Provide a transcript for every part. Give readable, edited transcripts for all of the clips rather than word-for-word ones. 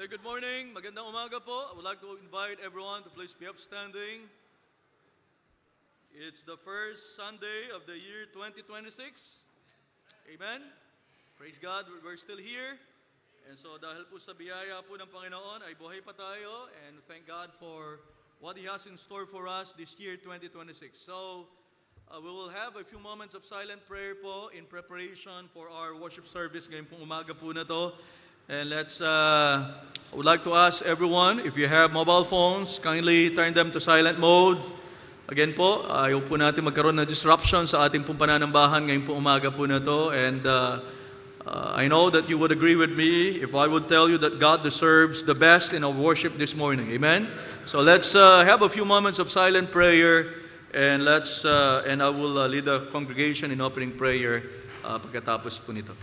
Very good morning. Magandang umaga po. I would like to invite everyone to please be upstanding. It's the first Sunday of the year 2026. Amen. Praise God, we're still here. And so dahil po sa biyaya po ng Panginoon ay buhay pa tayo, and thank God for what He has in store for us this year 2026. So we will have a few moments of silent prayer po in preparation for our worship service ngayong pong umaga po na to. And I would like to ask everyone, if you have mobile phones, kindly turn them to silent mode. Again po, ayaw po natin magkaroon ng disruption sa ating pong pananambahan ngayong pong umaga po na to. And I know that you would agree with me if I would tell you that God deserves the best in our worship this morning. Amen? So let's have a few moments of silent prayer, and I will lead the congregation in opening prayer pagkatapos po nito.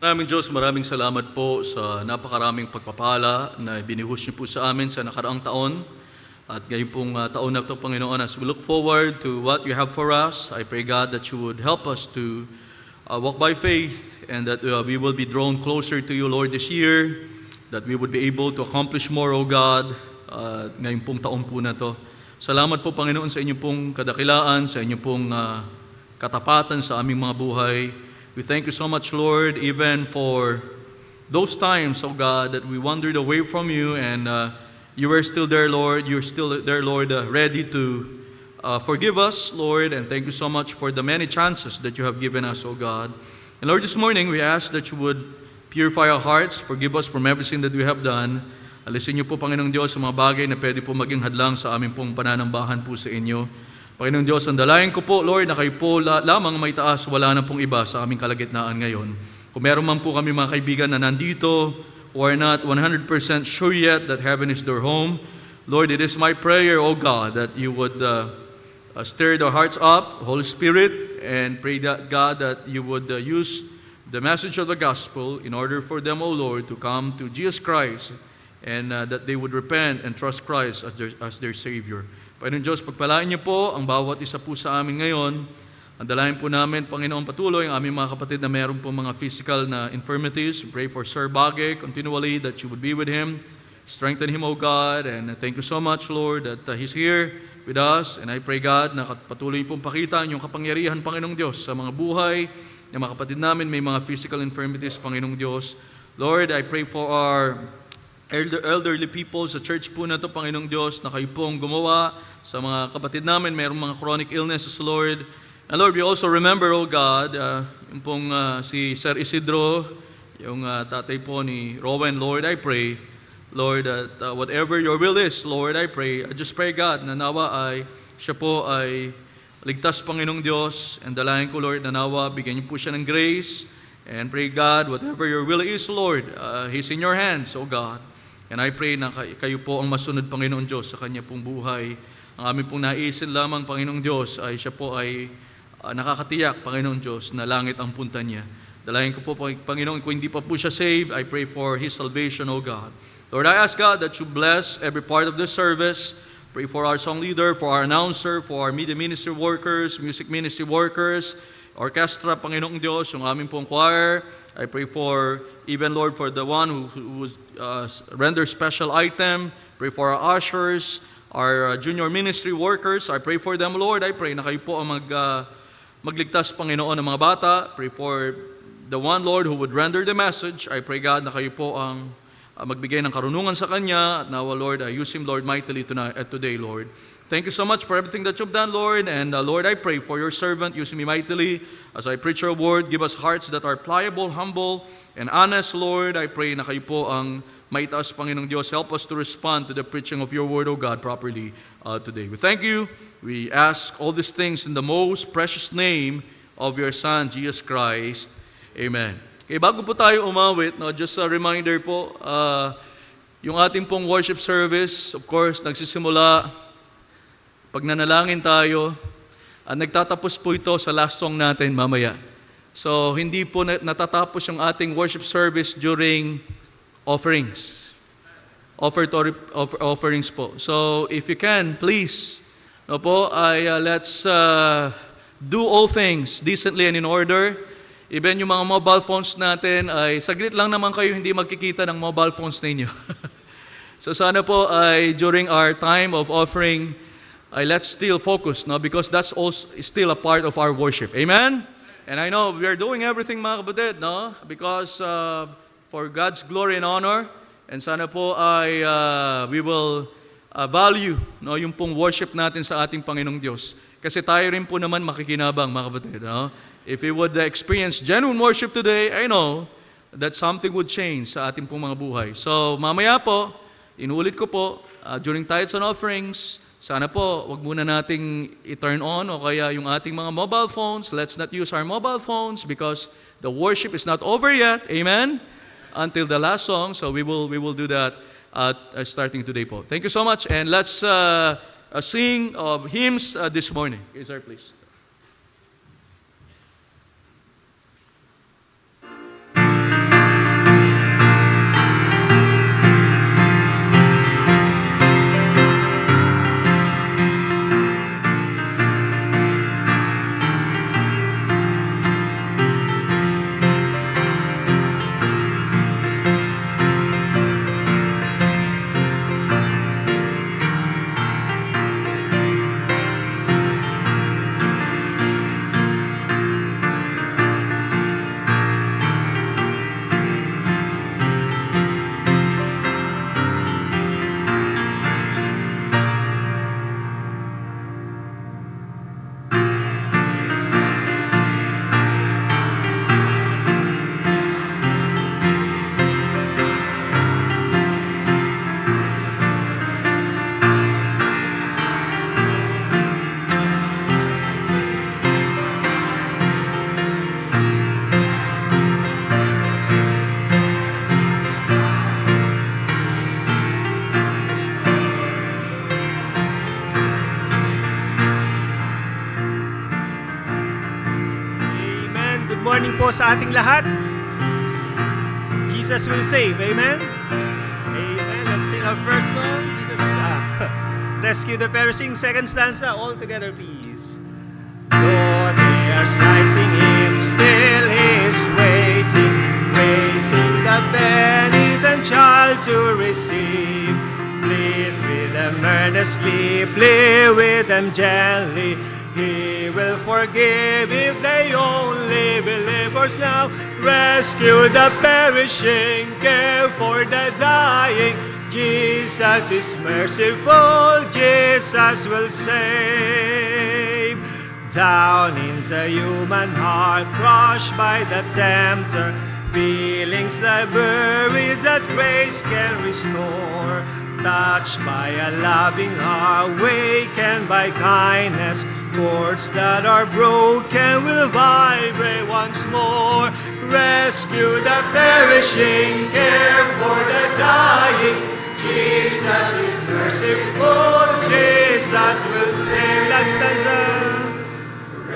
Maraming Diyos, maraming salamat po sa napakaraming pagpapala na binihus niyo po sa amin sa nakaraang taon. At ngayon pong taon na ito, Panginoon, as we look forward to what you have for us, I pray, God, that you would help us to walk by faith, and that we will be drawn closer to you, Lord, this year, that we would be able to accomplish more, O God, ngayon pong taon po na ito. Salamat po, Panginoon, sa inyong pong kadakilaan, sa inyong pong katapatan sa aming mga buhay. We thank you so much, Lord, even for those times, oh God, that we wandered away from you, and you were still there, Lord. You're still there, Lord, ready to forgive us, Lord, and thank you so much for the many chances that you have given us, oh God. And Lord, this morning we ask that you would purify our hearts, forgive us from everything that we have done. Alisin niyo po, Panginoong Diyos, sa mga bagay na pwede po maging hadlang sa aming pong pananambahan po sa inyo. Panginoong Diyos, ang dalayan ko po, Lord, na kayo po lamang may taas, wala na pong iba sa aming kalagitnaan ngayon. Kung meron man po kami mga kaibigan na nandito, who are not 100% sure yet that heaven is their home, Lord, it is my prayer, O God, that you would stir their hearts up, Holy Spirit, and pray that, God, that you would use the message of the gospel in order for them, O Lord, to come to Jesus Christ, and that they would repent and trust Christ as their Savior. Panginoon Diyos, pagpalain niyo po ang bawat isa po sa amin ngayon. Ang dalayan po namin, Panginoon, patuloy ang aming mga kapatid na meron po mga physical na infirmities. We pray for Sir Bagay continually that you would be with him. Strengthen him, O God. And thank you so much, Lord, that he's here with us. And I pray, God, na patuloy pong pakita ang iyong kapangyarihan, Panginoong Diyos, sa mga buhay ng mga kapatid namin may mga physical infirmities, Panginoong Diyos. Lord, I pray for our elderly people sa church po na ito, Panginoong Diyos, na kayo pong gumawa sa mga kapatid namin, mayroong mga chronic illnesses, Lord. And Lord, we also remember, oh God, yung pong si Sir Isidro, yung tatay po ni Rowan, Lord, I pray, Lord, that whatever your will is, Lord, I pray, I just pray, God, na nawa ay siya po ay ligtas, Panginoong Diyos, and dalayan ko, Lord, na nawa, bigyan niyo po siya ng grace, and pray, God, whatever your will is, Lord, He's in your hands, oh God. And I pray na kayo po ang masunod, Panginoon Diyos, sa kanya pong buhay. Ang aming pong naisin lamang, Panginoong Diyos, ay siya po ay nakakatiyak, Panginoong Diyos, na langit ang punta niya. Dalayan ko po, Panginoon, kung hindi pa po siya saved, I pray for his salvation, O God. Lord, I ask, God, that you bless every part of this service. Pray for our song leader, for our announcer, for our media ministry workers, music ministry workers, orchestra, Panginoong Diyos, yung aming pong choir. I pray for, even, Lord, for the one who render special item. Pray for our ushers, our junior ministry workers. I pray for them, Lord. I pray na kayo po ang magligtas, Panginoon, ng mga bata. Pray for the one, Lord, who would render the message. I pray, God, na kayo po ang magbigay ng karunungan sa Kanya. At now, Lord, use Him, Lord, mightily today, Lord. Thank you so much for everything that you've done, Lord. And Lord, I pray for your servant. Use me mightily as I preach your word. Give us hearts that are pliable, humble, and honest, Lord. I pray na kayo po ang maitaas, Panginoong Diyos. Help us to respond to the preaching of your word, O God, properly today. We thank you. We ask all these things in the most precious name of your Son, Jesus Christ. Amen. Okay, bago po tayo umawit, no, just a reminder po, yung ating pong worship service, of course, nagsisimula, pag nanalangin tayo, nagtatapos po ito sa last song natin mamaya. So, hindi po natatapos yung ating worship service during offerings. Offerings po. So, if you can, please, no po, let's do all things decently and in order. Even yung mga mobile phones natin, ay saglit lang naman kayo hindi magkikita ng mobile phones ninyo. So, sana po ay during our time of offering, let's still focus, no? Because that's also still a part of our worship. Amen? And I know we are doing everything, mga kapatid, no? Because for God's glory and honor, and sana po ay we will value, no, yung pong worship natin sa ating Panginoong Diyos. Kasi tayo rin po naman makikinabang, mga kapatid, no? If we would experience genuine worship today, I know that something would change sa ating pong mga buhay. So mamaya po, inulit ko po, during tithes and offerings, sana po, wag muna nating i-turn on o kaya yung ating mga mobile phones. Let's not use our mobile phones because the worship is not over yet. Amen? Until the last song. So we will do that starting today po. Thank you so much. And let's sing hymns this morning. Okay, sir, please. Sa ating lahat, Jesus will save. Amen? Amen. Let's sing our first song. Jesus rescue the perishing. Second stanza, all together, please. Though they are slighting him, still he is waiting, waiting the penitent child to receive. Plead with them earnestly, plead with them gently. He will forgive if they only believe. Verse now, rescue the perishing, care for the dying. Jesus is merciful, Jesus will save. Down in the human heart, crushed by the tempter, feelings that buried that grace can restore. Touched by a loving heart, wakened by kindness, chords that are broken will vibrate once more. Rescue the perishing, care for the dying. Jesus is merciful, Jesus will save. Last stanza.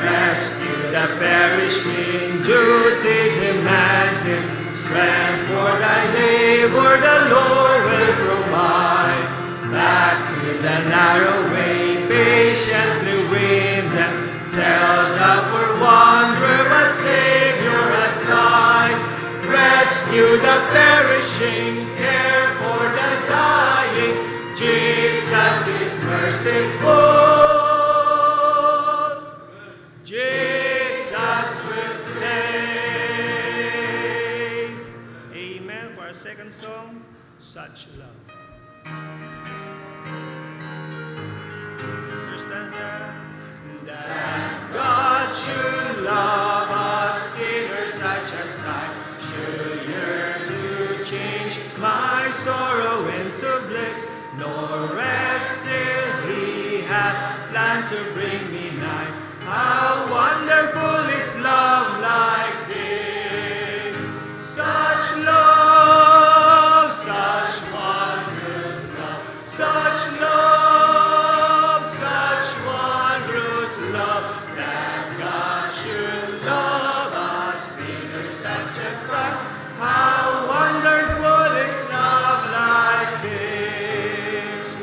Rescue the perishing, duty demands it. Strength for thy labor the Lord will provide. Back to the narrow way, patiently win them. Tell the poor wanderer a Savior has died. Rescue the perishing, care for the dying. Jesus is merciful. Jesus will save. Amen. For our second song, Such Love. That God should love a sinner such as I, should yearn to change my soul. drawing me nigh. How wonderful is love like this. Such love, such wondrous love. Such love, such wondrous love. That God should love us sinners such as I. How wonderful is love like this.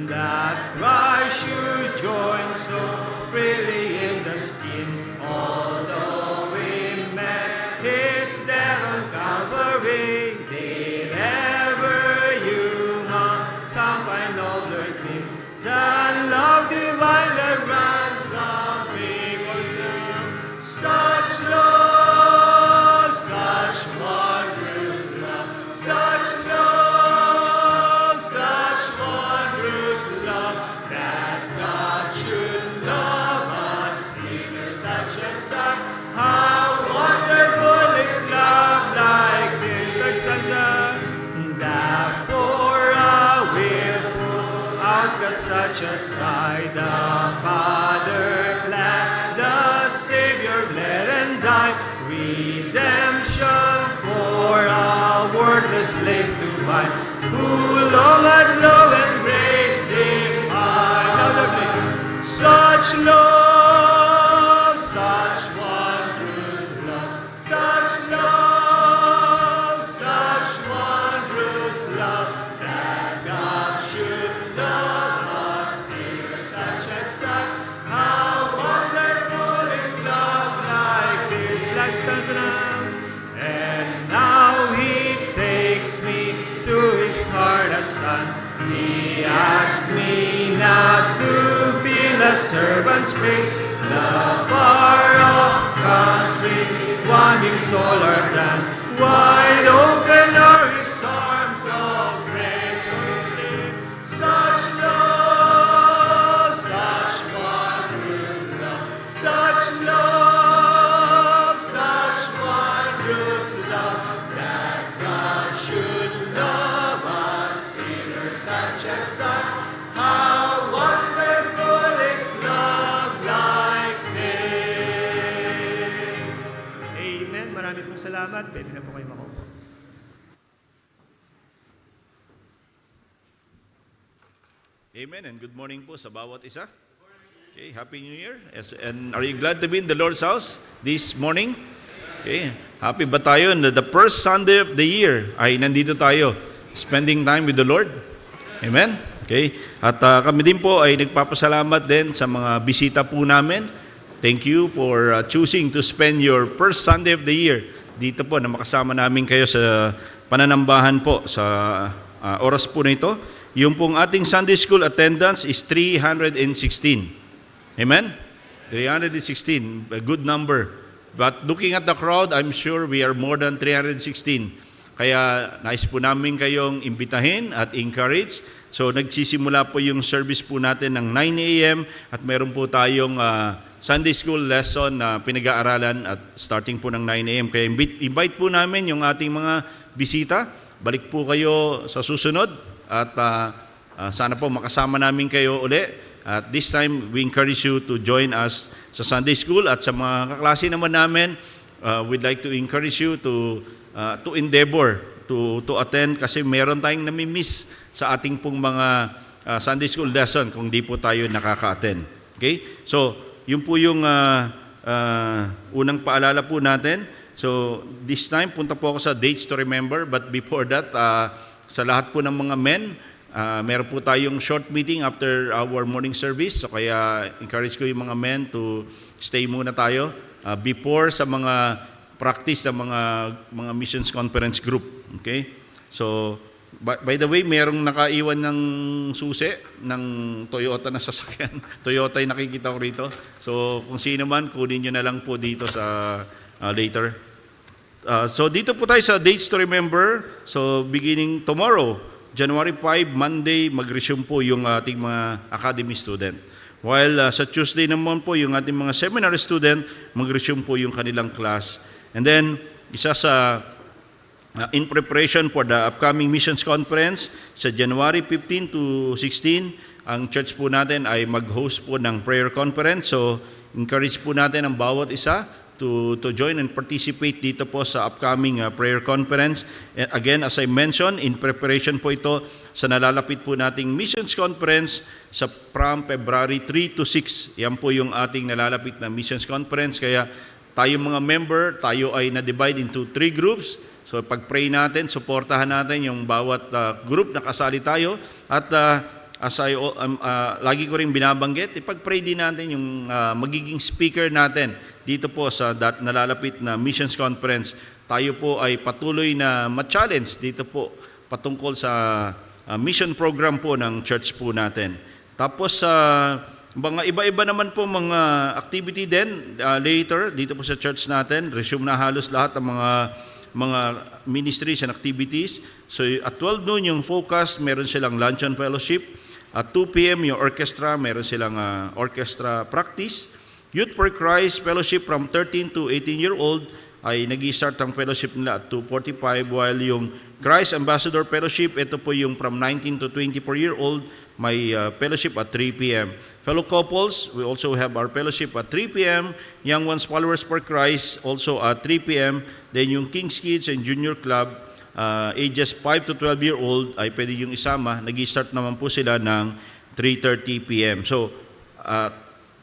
That Christ should join so freely in the skin, although we met his death on Calvary. Did ever human tongue find nobler thing than love divine that ransom people's love? Such love, such wondrous love, such love, such wondrous love, that God should love us sinners such as I. How wonderful is love like this. Third stanza. Therefore I will pull out such a side. The Father bled, the Savior bled and died. Redemption for a worthless slave to buy, who long had love and grace divine. Another place. Such love, such wondrous love, such love, such wondrous love, that God should love us sinners such as I. How wonderful is love like this. Last stanza now. And now he takes me to his heart as son. He asks me not to feel a servant's place. The far-off country, wanting soul or done. Wide open are his arms of grace. Please. Such love, such wondrous love, such love, such wondrous love, that God should love us sinners such as I. How wonderful is love like this. Amen. Marami pong salamat. Pwede na po kayo makaupo. Amen and good morning po sa bawat isa. Okay, Happy New Year. Yes, and are you glad to be in the Lord's house this morning? Okay, happy ba tayo na the first Sunday of the year ay nandito tayo spending time with the Lord? Amen? Okay, at kami din po ay nagpapasalamat din sa mga bisita po namin. Thank you for choosing to spend your first Sunday of the year dito po na makasama namin kayo sa pananambahan po sa oras po na ito. Yung pong ating Sunday School attendance is 316. Amen? 316, a good number. But looking at the crowd, I'm sure we are more than 316. Kaya nais po namin kayong imbitahin at encourage. So nagsisimula po yung service po natin ng 9 a.m. at meron po tayong Sunday School lesson na pinag-aaralan at starting po ng 9 a.m. Kaya invite po namin yung ating mga bisita. Balik po kayo sa susunod at sana po makasama namin kayo uli. At this time, we encourage you to join us sa Sunday School at sa mga kaklase naman namin, we'd like to encourage you to endeavor to attend kasi meron tayong nami-miss sa ating pong mga Sunday School lesson kung di po tayo nakaka-attend. Okay? So, yun po yung unang paalala po natin. So, this time, punta po ako sa dates to remember, but before that, sa lahat po ng mga men, meron po tayong short meeting after our morning service. So kaya encourage ko yung mga men to stay muna tayo before sa mga practice sa mga missions conference group. Okay? So by the way, merong nakaiwan ng susi ng Toyota na sasakyan. Toyota yung nakikita ko rito. So kung sino man, kunin nyo na lang po dito sa later. So dito po tayo sa dates to remember. So beginning tomorrow, January 5, Monday, mag-resume po yung ating mga academy student. While sa Tuesday naman po, yung ating mga seminary student, mag-resume po yung kanilang class. And then, isa sa in preparation for the upcoming missions conference, sa January 15 to 16, ang church po natin ay mag-host po ng prayer conference. So, encourage po natin ang bawat isa to join and participate dito po sa upcoming prayer conference. And again, as I mentioned, in preparation po ito sa nalalapit po nating missions conference from February 3 to 6. Yan po yung ating nalalapit na missions conference. Kaya tayo mga member, tayo ay na-divide into 3 groups. So pag-pray natin, suportahan natin yung bawat group na kasali tayo. At as I lagi ko rin binabanggit, ipag-pray din natin yung magiging speaker natin dito po sa nalalapit na missions conference. Tayo po ay patuloy na ma-challenge dito po patungkol sa mission program po ng church po natin. Tapos mga iba-iba naman po mga activity din later dito po sa church natin. Resume na halos lahat ng mga ministries and activities. So at 12 noon yung focus, meron silang luncheon fellowship. At 2 p.m. yung orchestra, meron silang orchestra practice. Youth for Christ Fellowship from 13 to 18-year-old ay nag-start ang fellowship nila at 2:45, while yung Christ Ambassador Fellowship, ito po yung from 19 to 24-year-old, may fellowship at 3 p.m. Fellow couples, we also have our fellowship at 3 p.m. Young Ones Followers for Christ also at 3 p.m. Then yung King's Kids and Junior Club, ages 5 to 12-year-old ay pwede yung isama. Nag-start naman po sila ng 3:30 p.m. So,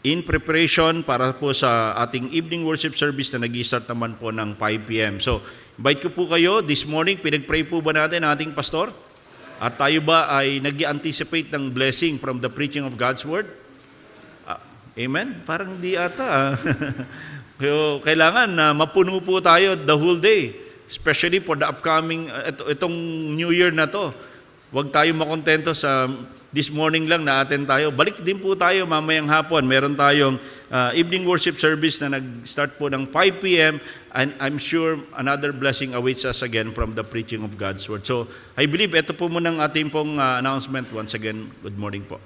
in preparation para po sa ating evening worship service na nag-start naman po ng 5 p.m. So, invite ko po kayo this morning. Pinag-pray po ba natin ating pastor? At tayo ba ay nag-anticipate ng blessing from the preaching of God's Word? Amen? Parang hindi ata. Pero kailangan na mapuno po tayo the whole day. Especially for the upcoming, itong New Year na to. Huwag tayo makontento sa this morning lang na attend tayo. Balik din po tayo mamayang hapon. Meron tayong evening worship service na nag-start po ng 5 p.m. And I'm sure another blessing awaits us again from the preaching of God's Word. So, I believe ito po muna ang ating pong announcement. Once again, good morning po.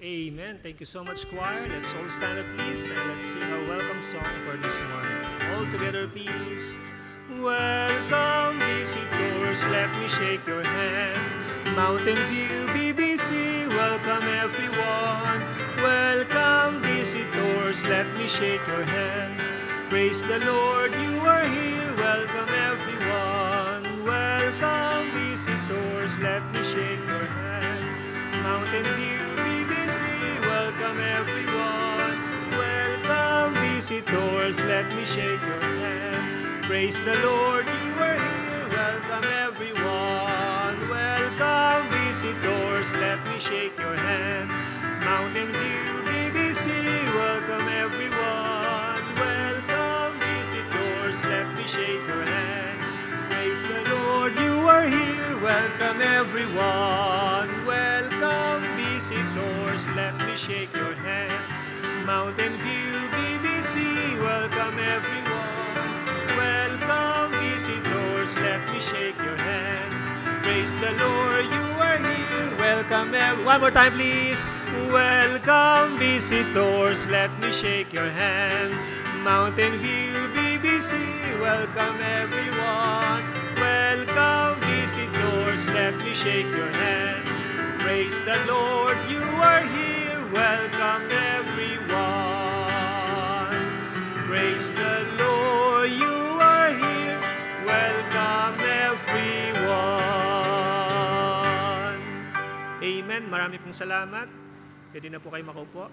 Amen. Thank you so much, choir. Let's all stand up, please, and let's sing a welcome song for this morning. All together, please. Welcome, visitors. Let me shake your hand. Mountain View BBC. Welcome, everyone. Welcome, visitors. Let me shake your hand. Praise the Lord, you are here. Welcome, everyone. Welcome, visitors. Let me shake your hand. Mountain View BBC. Welcome, everyone. Welcome, visitors. Let me shake your hand. Praise the Lord, you are here. Welcome, everyone. Welcome, visitors. Let me shake your hand. Mountain View BBC. Welcome, everyone. Welcome, visitors. Let me shake your hand. Praise the Lord, you are here. Welcome, everyone. Welcome, visitors. Let me shake your hand. Mountain View BBC. Welcome, everyone. Welcome, visitors. Let me shake your hand. Praise the Lord, you are here. Welcome, one more time, please. Welcome, visitors. Let me shake your hand. Mountain View BBC. Welcome, everyone. Welcome, visitors. Let me shake your hand. Praise the Lord, you are here. Welcome, everyone. Praise the Lord, you are here. Welcome, everyone. Amen. Marami pong salamat. Pwede na po kayo makaupo.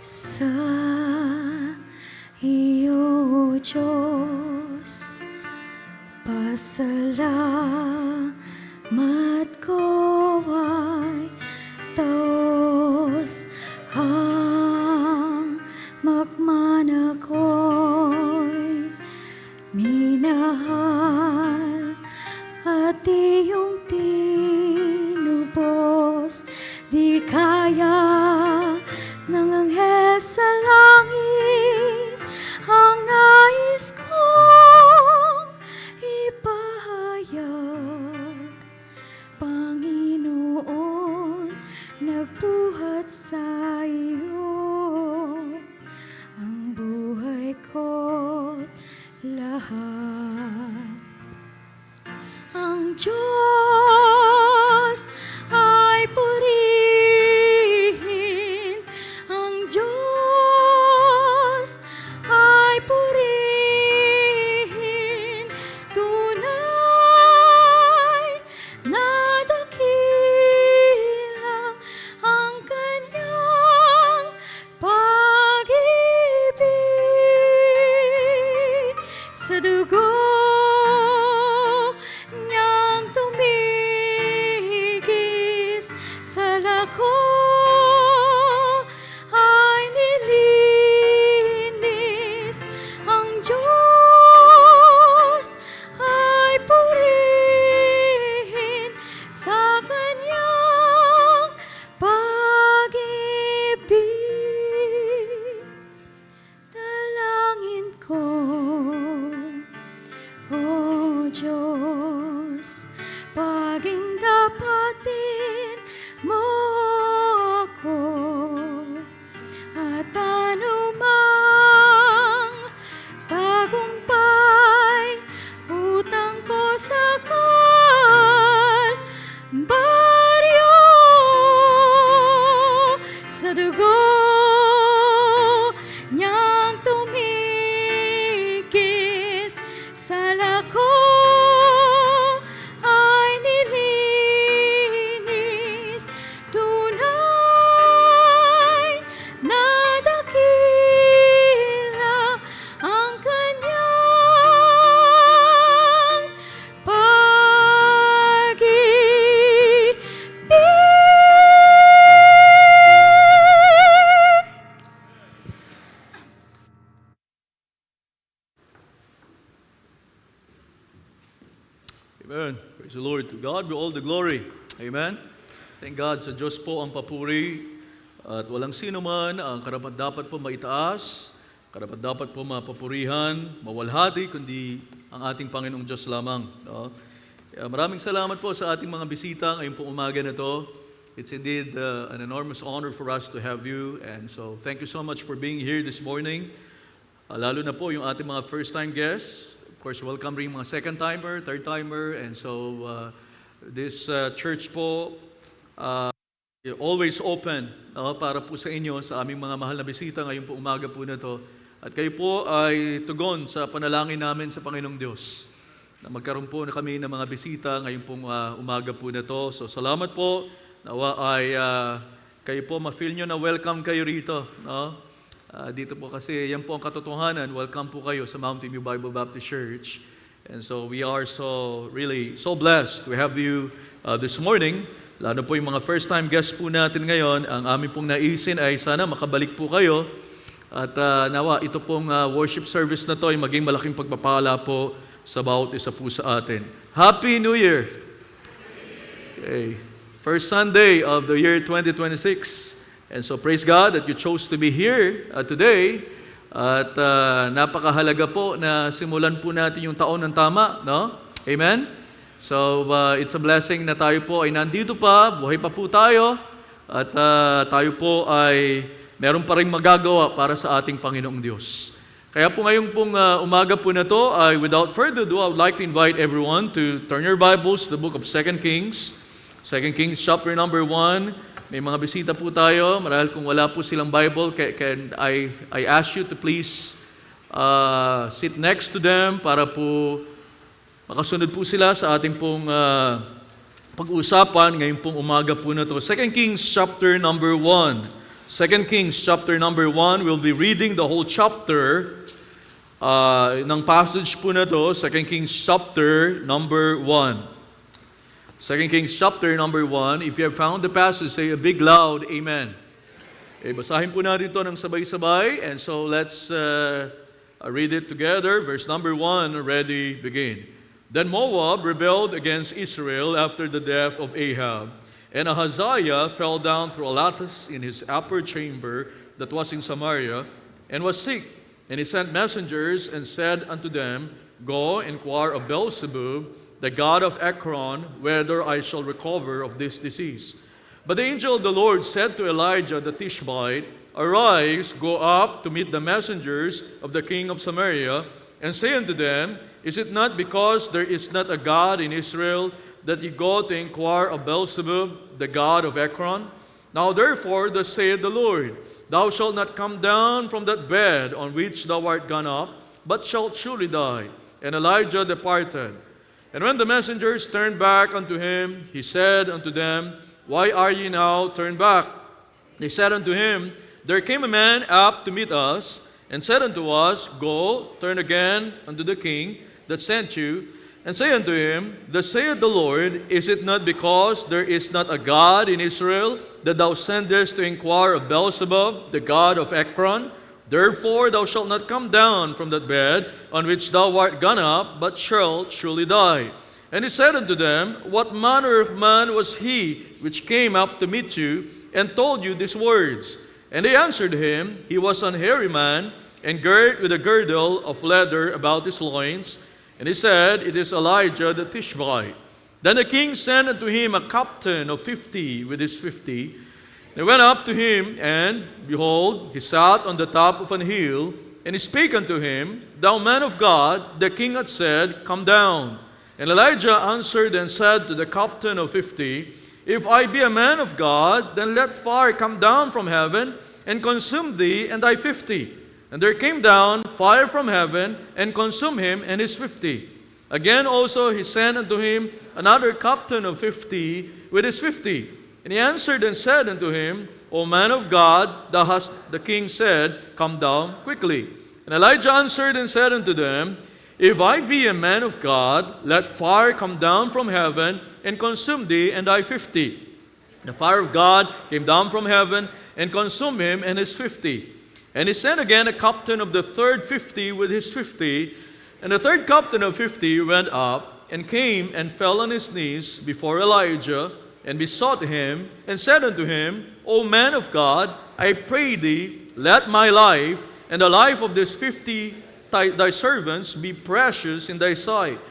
Sa iyo, Diyos, pasalamat ko ay taos ang magmana ko'y minahal at iyong tinubos, di kaya ng anghel sa langit ang nais kong ipahayag. Panginoon, nagbuhat sa iyo ang buhay ko't lahat. Ang Diyos ay purihin, ang Diyos ay purihin, tunay na dakila ang kanyang pag-ibig. Sa dugo niyang tumingin Praise the Lord. To God be all the glory. Amen. Thank God sa Diyos po ang papuri at walang sino man ang karapat-dapat po maitaas, karapat-dapat po mapapurihan, mawalhati, kundi ang ating Panginoong Diyos lamang. No? Maraming salamat po sa ating mga bisita ngayong pong umaga na to. It's indeed an enormous honor for us to have you. And so thank you so much for being here this morning. Lalo na po yung ating mga first-time guests. Of course, welcome rin mga second-timer, third-timer. And so this church po always open para po sa inyo, sa aming mga mahal na bisita ngayong po umaga po na to. At kayo po ay tugon sa panalangin namin sa Panginoong Diyos na magkaroon po na kami ng mga bisita ngayong pong umaga po na to. So salamat po. Nawa ay kayo po ma-feel nyo na welcome kayo rito. No? Dito po kasi yan po ang katotohanan. Welcome po kayo sa Mountain View Bible Baptist Church. And so we are really so blessed to have you this morning. Lalo po yung mga first-time guests po natin ngayon. Ang aming pong naisin ay sana makabalik po kayo. At nawa, ito pong worship service na to ay maging malaking pagpapala po sa bawat isa po sa atin. Happy New Year! Okay. First Sunday of the year 2026. And so praise God that you chose to be here today. At napakahalaga po na simulan po natin yung taon ng tama. No? Amen? So it's a blessing na tayo po ay nandito pa, buhay pa po tayo. At tayo po ay meron pa rin magagawa para sa ating Panginoong Diyos. Kaya po ngayong pong umaga po na to, without further ado, I would like to invite everyone to turn your Bibles to the book of 2 Kings. 2 Kings chapter number 1. May mga bisita po tayo. Marahil kung wala po silang Bible, can I ask you to please sit next to them para po makasunod po sila sa ating pong pag-uusapan ngayong pong umaga po na to. 2 Kings chapter number 1. 2 Kings chapter number 1, we'll be reading the whole chapter ng passage po na to. 2 Kings chapter number 1. 2 Kings chapter number 1. If you have found the passage, say a big loud amen. Basahin po natin ito ng sabay-sabay. And so let's read it together. Verse number 1, ready, begin. Then Moab rebelled against Israel after the death of Ahab. And Ahaziah fell down through a lattice in his upper chamber that was in Samaria, and was sick. And he sent messengers and said unto them, Go, inquire of Beelzebub, the god of Ekron, whether I shall recover of this disease. But the angel of the Lord said to Elijah the Tishbite, Arise, go up to meet the messengers of the king of Samaria, and say unto them, Is it not because there is not a God in Israel that ye go to inquire of Beelzebub, the god of Ekron? Now therefore, thus saith the Lord, Thou shalt not come down from that bed on which thou art gone up, but shalt surely die. And Elijah departed. And when the messengers turned back unto him, he said unto them, Why are ye now turned back? They said unto him, There came a man up to meet us, and said unto us, Go, turn again unto the king that sent you, and say unto him, Thus saith the Lord, Is it not because there is not a God in Israel, that thou sendest to inquire of Beelzebub, the god of Ekron? Therefore thou shalt not come down from that bed on which thou art gone up, but shalt surely die. And he said unto them, What manner of man was he which came up to meet you, and told you these words? And they answered him, He was an hairy man, and girt with a girdle of leather about his loins. And he said, It is Elijah the Tishbite. Then the king sent unto him a captain of 50 with his 50. They went up to him, and behold, he sat on the top of an hill, and he spake unto him, Thou man of God, the king hath said, Come down. And Elijah answered and said to the captain of 50, If I be a man of God, then let fire come down from heaven, and consume thee and thy 50. And there came down fire from heaven, and consumed him and his 50. Again also he sent unto him another captain of 50 with his 50. And he answered and said unto him, O man of God, thou hast, the king said, Come down quickly. And Elijah answered and said unto them, If I be a man of God, let fire come down from heaven, and consume thee and thy 50. The fire of God came down from heaven, and consumed him and his 50. And he sent again a captain of the third 50 with his 50. And the third captain of 50 went up, and came and fell on his knees before Elijah, and besought him, and said unto him, O man of God, I pray thee, let my life and the life of these 50 thy servants be precious in thy sight.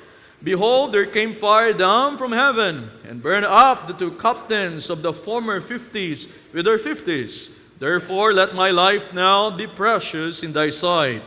Behold, there came fire down from heaven, and burned up the 2 captains of the former 50s with their 50s. Therefore let my life now be precious in thy sight.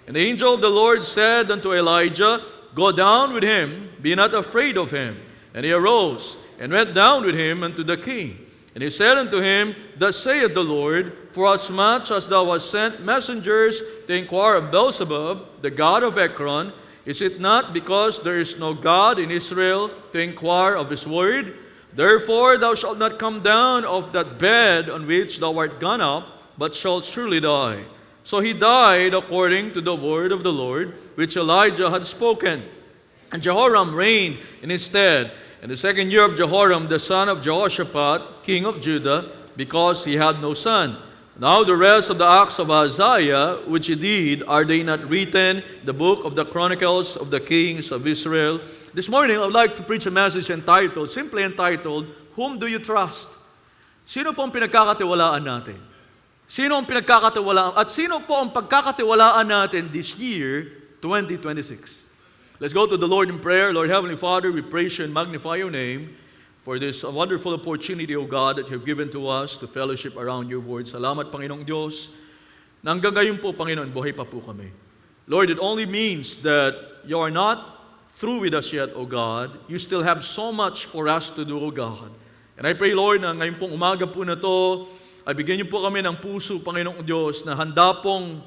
And the angel of the Lord said unto Elijah, Go down with him, be not afraid of him. And he arose, and went down with him unto the king. And he said unto him, Thus saith the Lord, Forasmuch as thou hast sent messengers to inquire of Beelzebub, the god of Ekron, is it not because there is no God in Israel to inquire of his word? Therefore thou shalt not come down off that bed on which thou art gone up, but shalt surely die. So he died according to the word of the Lord, which Elijah had spoken. And Jehoram reigned in his stead in the 2nd year of Jehoram, the son of Jehoshaphat, king of Judah, because he had no son. Now the rest of the acts of Ahaziah, which he did, are they not written in the book of the Chronicles of the Kings of Israel? This morning, I would like to preach a message simply entitled, Whom Do You Trust? Sino po ang pinagkakatiwalaan natin? Sino ang pinagkakatiwalaan? At sino po ang pagkakatiwalaan natin this year, 2026? Let's go to the Lord in prayer. Lord Heavenly Father, we praise you and magnify your name for this wonderful opportunity, O God, that you have given to us to fellowship around your word. Salamat, Panginoong Diyos, na hanggang ngayon po, Panginoon, buhay pa po kami. Lord, it only means that you are not through with us yet, O God. You still have so much for us to do, O God. And I pray, Lord, na ngayon pong umaga po na to, ay bigyan niyo po kami ng puso, Panginoong Diyos, na handa pong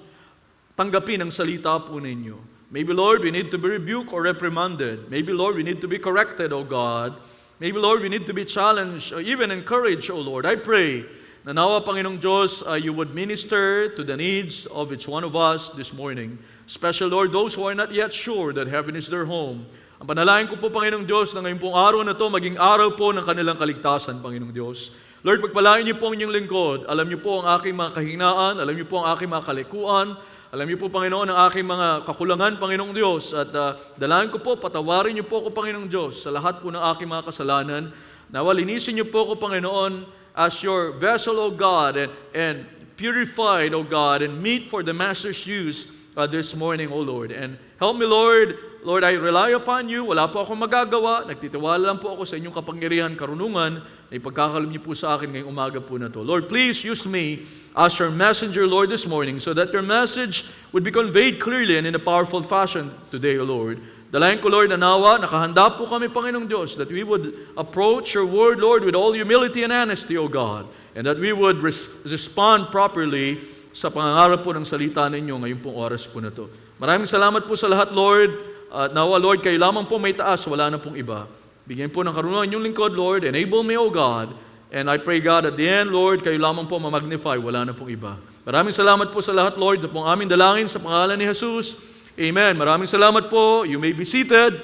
tanggapin ang salita po ninyo. Maybe, Lord, we need to be rebuked or reprimanded. Maybe, Lord, we need to be corrected, O God. Maybe, Lord, we need to be challenged or even encouraged, O Lord. I pray na nawa, Panginoong Diyos, you would minister to the needs of each one of us this morning. Especially, Lord, those who are not yet sure that heaven is their home. Ang panalangin ko po, Panginoong Diyos, na ngayon pong araw na to, maging araw po ng kanilang kaligtasan, Panginoong Diyos. Lord, pagpalain niyo po ang inyong lingkod. Alam niyo po ang aking mga kahinaan. Alam niyo po ang aking mga kalikuan. Alam niyo po, Panginoon, ang aking mga kakulangan, Panginoong Diyos. At dalangin ko po, patawarin niyo po ako, Panginoong Diyos, sa lahat po ng aking mga kasalanan. Nawa, linisin niyo po ako, Panginoon, as your vessel, O God, and purified, O God, and meet for the Master's use this morning, O Lord. And help me, Lord. Lord, I rely upon you. Wala po akong magagawa. Nagtitiwala lang po ako sa inyong kapangyarihan, karunungan, na ipagkakalam niyo po sa akin ngayong umaga po na to. Lord, please use me as your messenger, Lord, this morning, so that your message would be conveyed clearly and in a powerful fashion today, O Lord. Dalayan ko, Lord, na nawa, nakahanda po kami, Panginoong Diyos, that we would approach your word, Lord, with all humility and honesty, O God, and that we would respond properly sa pangangarap po ng salita ninyo ngayong pong oras po na to. Maraming salamat po sa lahat, Lord. At nawa, Lord, kayo lamang po may taas, wala na pong iba. Bigyan po ng karunungan inyong lingkod, Lord. Enable me, O God. And I pray, God, at the end, Lord, kayo lamang po mamagnify, wala na pong iba. Maraming salamat po sa lahat, Lord. Ito pong aming dalangin sa pangalan ni Jesus. Amen. Maraming salamat po. You may be seated.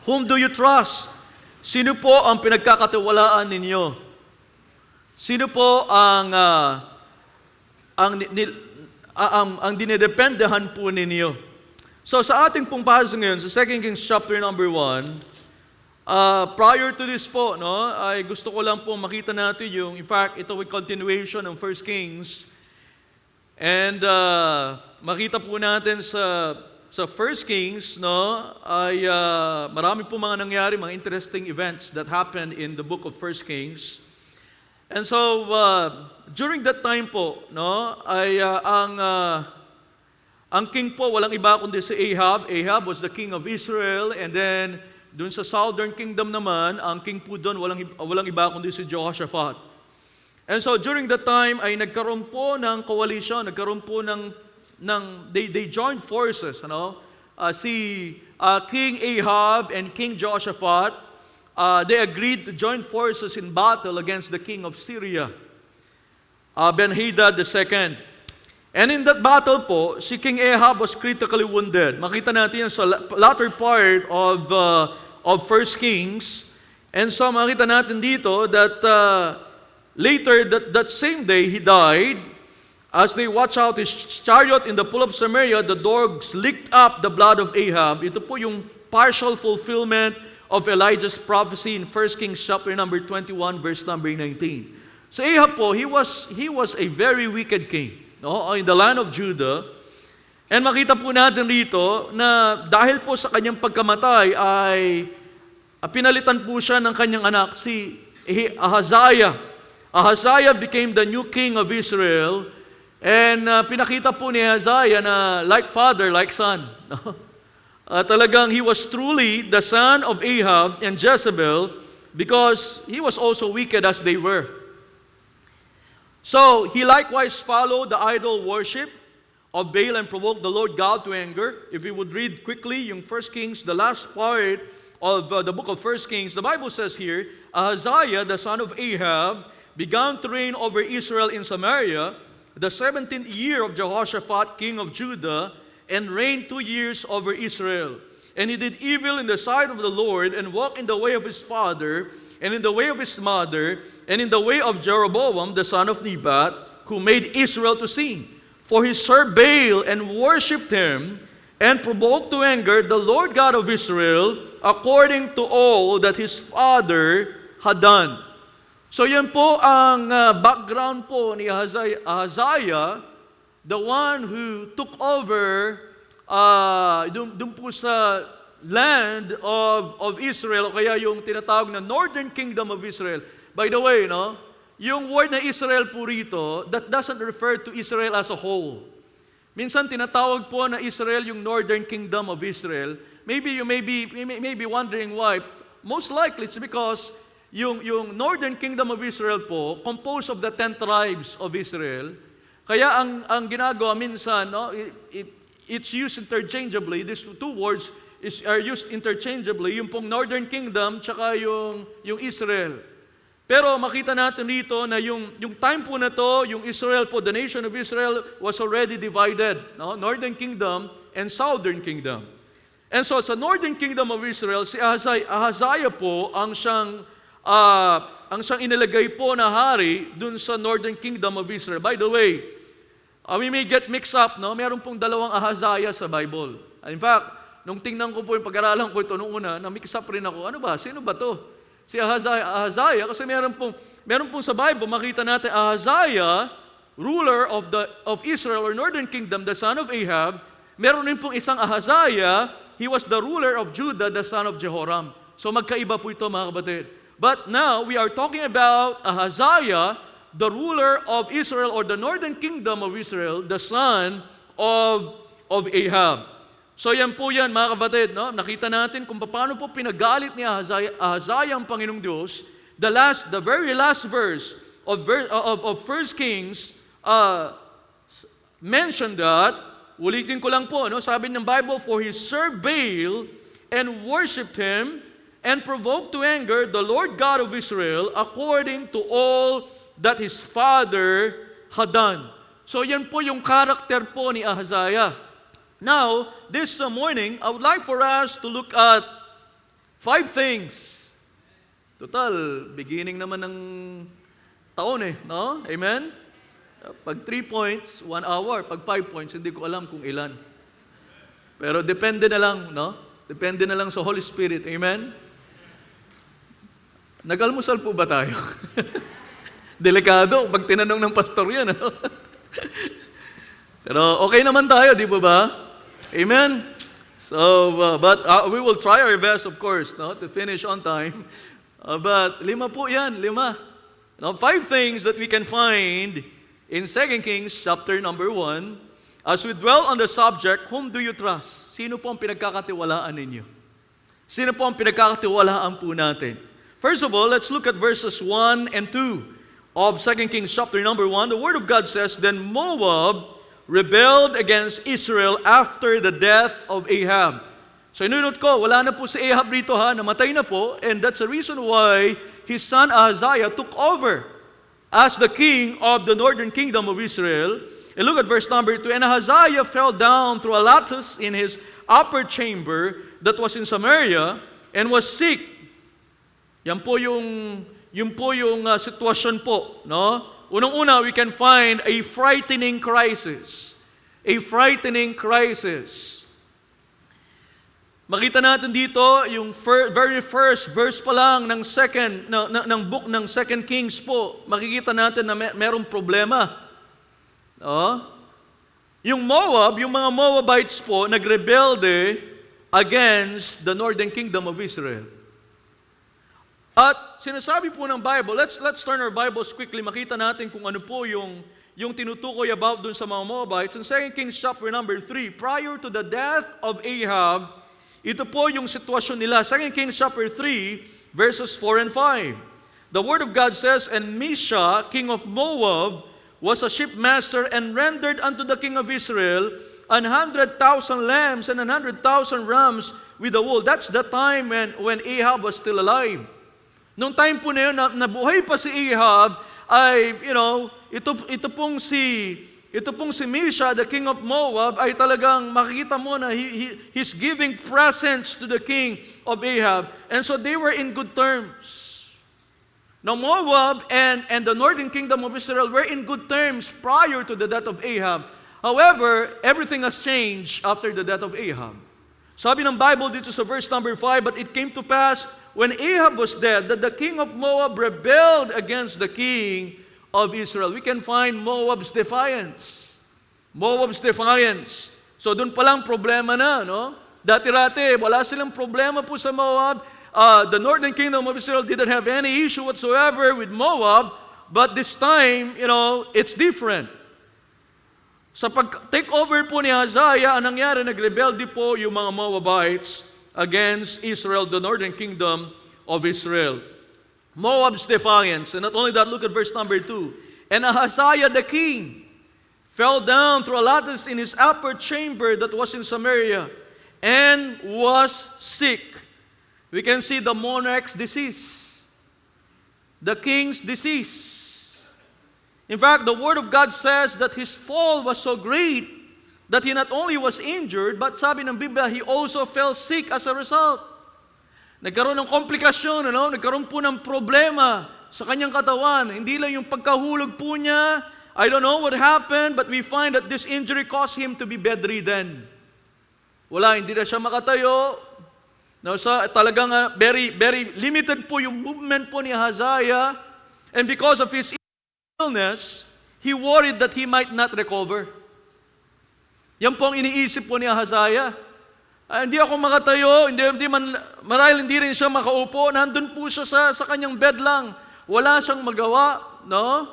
Whom do you trust? Sino po ang pinagkakatiwalaan ninyo? Sino po ang dinedependahan po ninyo? So sa ating pong pasok ngayon, sa 2 Kings chapter number 1, prior to this po, no, ay gusto ko lang po makita natin yung, in fact, ito ay continuation ng 1 Kings. And makita po natin sa 1 Kings, no, ay marami po mga nangyari, mga interesting events that happened in the book of 1 Kings. And so, during that time po, no, ay ang king po, walang iba kundi si Ahab. Ahab was the king of Israel. And then, dun sa southern kingdom naman, ang king po doon, walang iba kundi si Jehoshaphat. And so, during that time, ay nagkaroon po ng coalition, nagkaroon po they joined forces, ano? Si King Ahab and King Jehoshaphat, they agreed to join forces in battle against the king of Syria, Ben-Hadad II. And in that battle po, si King Ahab was critically wounded. Makita natin yan sa latter part of 1 Kings. And so makita natin dito that later that same day he died. As they watch out his chariot in the pool of Samaria, the dogs licked up the blood of Ahab. Ito po yung partial fulfillment of Elijah's prophecy in 1 Kings chapter number 21, verse number 19. So Ahab po, he was a very wicked king, no, in the land of Judah. And makita po natin rito na dahil po sa kanyang pagkamatay ay pinalitan po siya ng kanyang anak, si Ahaziah. Ahaziah became the new king of Israel. And pinakita po ni Ahaziah na like father, like son. No? Talagang he was truly the son of Ahab and Jezebel because he was also wicked as they were. So he likewise followed the idol worship of Baal and provoked the Lord God to anger. If we would read quickly yung 1 Kings, the last part of the book of 1 Kings, the Bible says here, Ahaziah, the son of Ahab, began to reign over Israel in Samaria, the 17th year of Jehoshaphat, king of Judah, and reigned 2 years over Israel. And he did evil in the sight of the Lord, and walked in the way of his father, and in the way of his mother, and in the way of Jeroboam, the son of Nebat, who made Israel to sin. For he served Baal and worshipped him, and provoked to anger the Lord God of Israel, according to all that his father had done. So yan po ang background po ni Ahaziah, the one who took over dun po sa land of Israel, o kaya yung tinatawag na Northern Kingdom of Israel. By the way, no, yung word na Israel po rito, that doesn't refer to Israel as a whole. Minsan tinatawag po na Israel yung Northern Kingdom of Israel. Maybe you may be wondering why. Most likely it's because yung Northern Kingdom of Israel po, composed of the 10 tribes of Israel. Kaya ang ginagawa minsan, no, it's used interchangeably. These two words are used interchangeably, yung pong Northern Kingdom tsaka yung Israel. Pero makita natin dito na yung time po na to, yung Israel po, the nation of Israel was already divided, no? Northern Kingdom and Southern Kingdom. And so sa Northern Kingdom of Israel, si Ahaziah po ang siyang inilagay po na hari dun sa Northern Kingdom of Israel. By the way, we may get mixed up, no? Meron pong dalawang Ahaziah sa Bible. In fact, nung tingnan ko po yung pag-aralan ko ito noong una, na-mix up rin ako. Ano ba? Sino ba to? Si Ahaziah, kasi meron pong sa Bible, makita natin Ahaziah, ruler of Israel or Northern Kingdom, the son of Ahab. Meron rin pong isang Ahaziah, he was the ruler of Judah, the son of Jehoram. So magkaiba po ito, mga kapatid. But now, we are talking about Ahaziah, the ruler of Israel or the Northern Kingdom of Israel, the son of Ahab. So yan po yan, mga kapatid, no? Nakita natin kung paano po pinagalit ni Ahaziah ang Panginoong Diyos. The very last verse of 1 Kings mentioned that, ulitin ko lang po, no? Sabi ng Bible, for he served Baal and worshipped him and provoked to anger the Lord God of Israel according to all that his father had done. So yan po yung karakter po ni Ahaziah. Now, this morning, I would like for us to look at 5 things. Total, beginning naman ng taon no? Amen? Pag 3 points, 1 hour. Pag 5 points, hindi ko alam kung ilan. Pero depende na lang, no? Depende na lang sa Holy Spirit. Amen? Nag-almusal po ba tayo? Delikado, pag tinanong ng pastor yan. No? Pero okay naman tayo, di ba? Amen? So, but we will try our best, of course, no, to finish on time. But 5 po yan, 5. Now, 5 things that we can find in 2 Kings chapter number 1. As we dwell on the subject, whom do you trust? Sino po ang pinagkakatiwalaan ninyo? Sino po ang pinagkakatiwalaan po natin? First of all, let's look at verses 1 and 2 of 2 Kings chapter number 1. The Word of God says, Then Moab rebelled against Israel after the death of Ahab. So inunod ko, wala na po si Ahab rito namatay na po, and that's the reason why his son Ahaziah took over as the king of the Northern Kingdom of Israel. And look at verse number 2, And Ahaziah fell down through a lattice in his upper chamber that was in Samaria and was sick. Yan po yung sitwasyon po, no? Unang-una, we can find a frightening crisis. A frightening crisis. Makita natin dito yung very first verse pa lang ng ng book ng 2 Kings po. Makikita natin na merong problema. Yung Moab, yung mga Moabites po, nagrebelde against the northern kingdom of Israel. At sinasabi po ng Bible, let's turn our Bibles quickly, makita natin kung ano po yung tinutukoy about dun sa mga Moabites. In 2 Kings chapter number 3, prior to the death of Ahab, ito po yung sitwasyon nila. 2 Kings chapter 3, verses 4 and 5. The Word of God says, "And Misha, king of Moab, was a shipmaster and rendered unto the king of Israel 100,000 lambs and 100,000 rams with the wool." That's the time when Ahab was still alive. Nung time po na yun, nabuhay pa si Ahab, ay, ito pong si Misha, the king of Moab, ay talagang makikita mo na he's giving presents to the king of Ahab. And so they were in good terms. Now Moab and the northern kingdom of Israel were in good terms prior to the death of Ahab. However, everything has changed after the death of Ahab. Sabi ng Bible dito sa verse number 5, "But it came to pass when Ahab was dead, that the king of Moab rebelled against the king of Israel." We can find Moab's defiance. Moab's defiance. So doon palang problema na, no? Dati-rati, wala silang problema po sa Moab. The northern kingdom of Israel didn't have any issue whatsoever with Moab, but this time, it's different. Sa pag-take over po ni Hazael, ang nangyari, nagrebelde po yung mga Moabites against Israel, the northern kingdom of Israel. Moab's defiance. And not only that, look at verse number 2. "And Ahaziah the king fell down through a lattice in his upper chamber that was in Samaria and was sick." We can see the monarch's disease, the king's disease. In fact, the Word of God says that his fall was so great that he not only was injured, but sabi ng Biblia, he also fell sick as a result. Nagkaroon ng komplikasyon, nagkaroon po ng problema sa kanyang katawan. Hindi lang yung pagkahulog po niya, I don't know what happened, but we find that this injury caused him to be bedridden. Hindi na siya makatayo. Talagang very, very limited po yung movement po ni Hazael. And because of his illness, he worried that he might not recover. Yan po ang iniisip po ni Hazael. Hindi ako makatayo, marahil hindi rin siya makaupo, nandun po siya sa kanyang bed lang. Wala siyang magawa, no?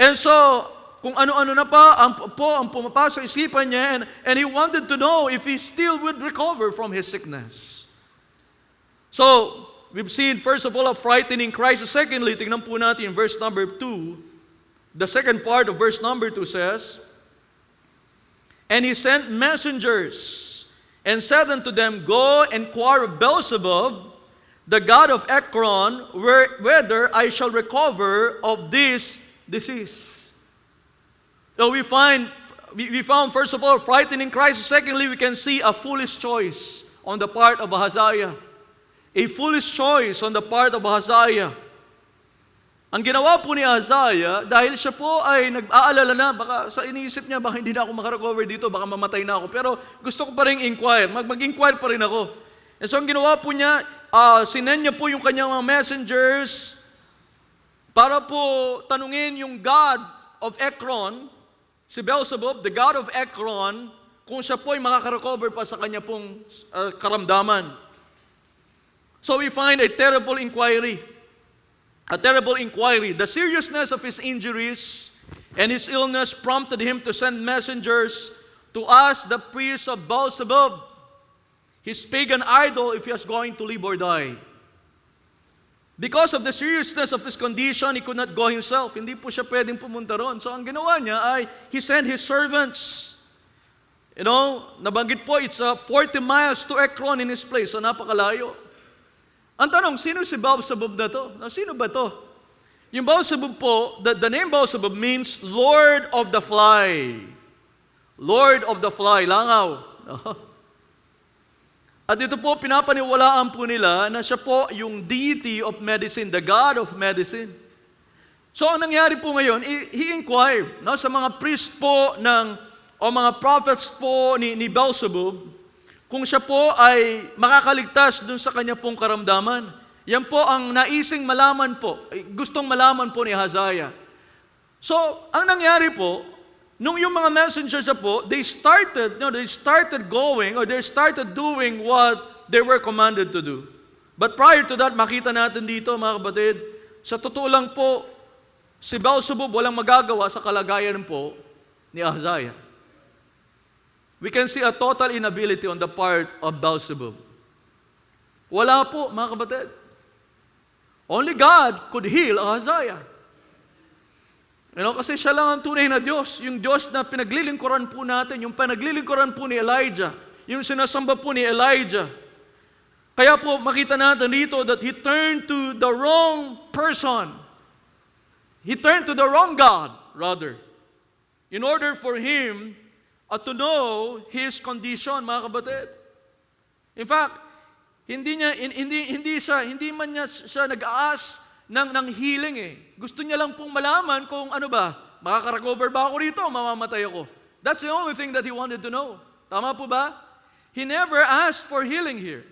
And so, kung ano-ano na pa ang pumapasok sa isipan niya, and he wanted to know if he still would recover from his sickness. So, we've seen, first of all, a frightening crisis. Secondly, tingnan po natin verse number 2. The second part of verse number 2 says, "And he sent messengers and said unto them, Go inquire of Beelzebub, the god of Ekron, whether I shall recover of this disease." So we found, first of all, frightening crisis. Secondly, we can see a foolish choice on the part of Ahaziah. A foolish choice on the part of Ahaziah. Ang ginawa po ni Ahaziah, dahil siya po ay nag-aalala na, baka sa iniisip niya, baka hindi na ako makarecover dito, baka mamatay na ako. Pero gusto ko pa rin inquire, mag-inquire pa rin ako. And so ang ginawa po niya, sinend niya po yung kanyang mga messengers para po tanungin yung God of Ekron, si Beelzebub, the God of Ekron, kung siya po ay makakarecover pa sa kanya pong karamdaman. So we find a terrible inquiry. A terrible inquiry. The seriousness of his injuries and his illness prompted him to send messengers to ask the priest of Beelzebub, his pagan idol, if he was going to live or die. Because of the seriousness of his condition, he could not go himself. Hindi po siya pwedeng pumunta ron. So ang ginawa niya ay, he sent his servants. Nabanggit po, it's 40 miles to Ekron in his place. So napakalayo. Ang tanong, sino si Beelzebub na to? Sino ba to? Yung Beelzebub po, the name Beelzebub means Lord of the Fly. Lord of the Fly, langaw. At ito po, pinapaniwalaan po nila na siya po yung deity of medicine, the God of medicine. So, ang nangyari po ngayon, he inquired sa mga priest po o mga prophets po ni Beelzebub, kung siya po ay makakaligtas dun sa kanya pong karamdaman. Yan po ang naising malaman po, gustong malaman po ni Hazael. So, ang nangyari po, nung yung mga messengers na po, they started going or they started doing what they were commanded to do. But prior to that, makita natin dito mga kapatid, sa totoo lang po, si Beelzebub walang magagawa sa kalagayan po ni Hazael. We can see a total inability on the part of Beelzebub. Wala po, mga kapatid. Only God could heal Hazael. Kasi siya lang ang tunay na Diyos. Yung Diyos na pinaglilingkuran po natin, yung pinaglilingkuran po ni Elijah, yung sinasamba po ni Elijah. Kaya po makita natin dito that he turned to the wrong person. He turned to the wrong God, rather. In order for him to know his condition, mga kapatid. In fact, hindi man niya siya nag-aas ng healing eh. Gusto niya lang pong malaman kung ano ba, makaka-recover ba ako rito o mamamatay ako. That's the only thing that he wanted to know. Tama po ba? He never asked for healing here.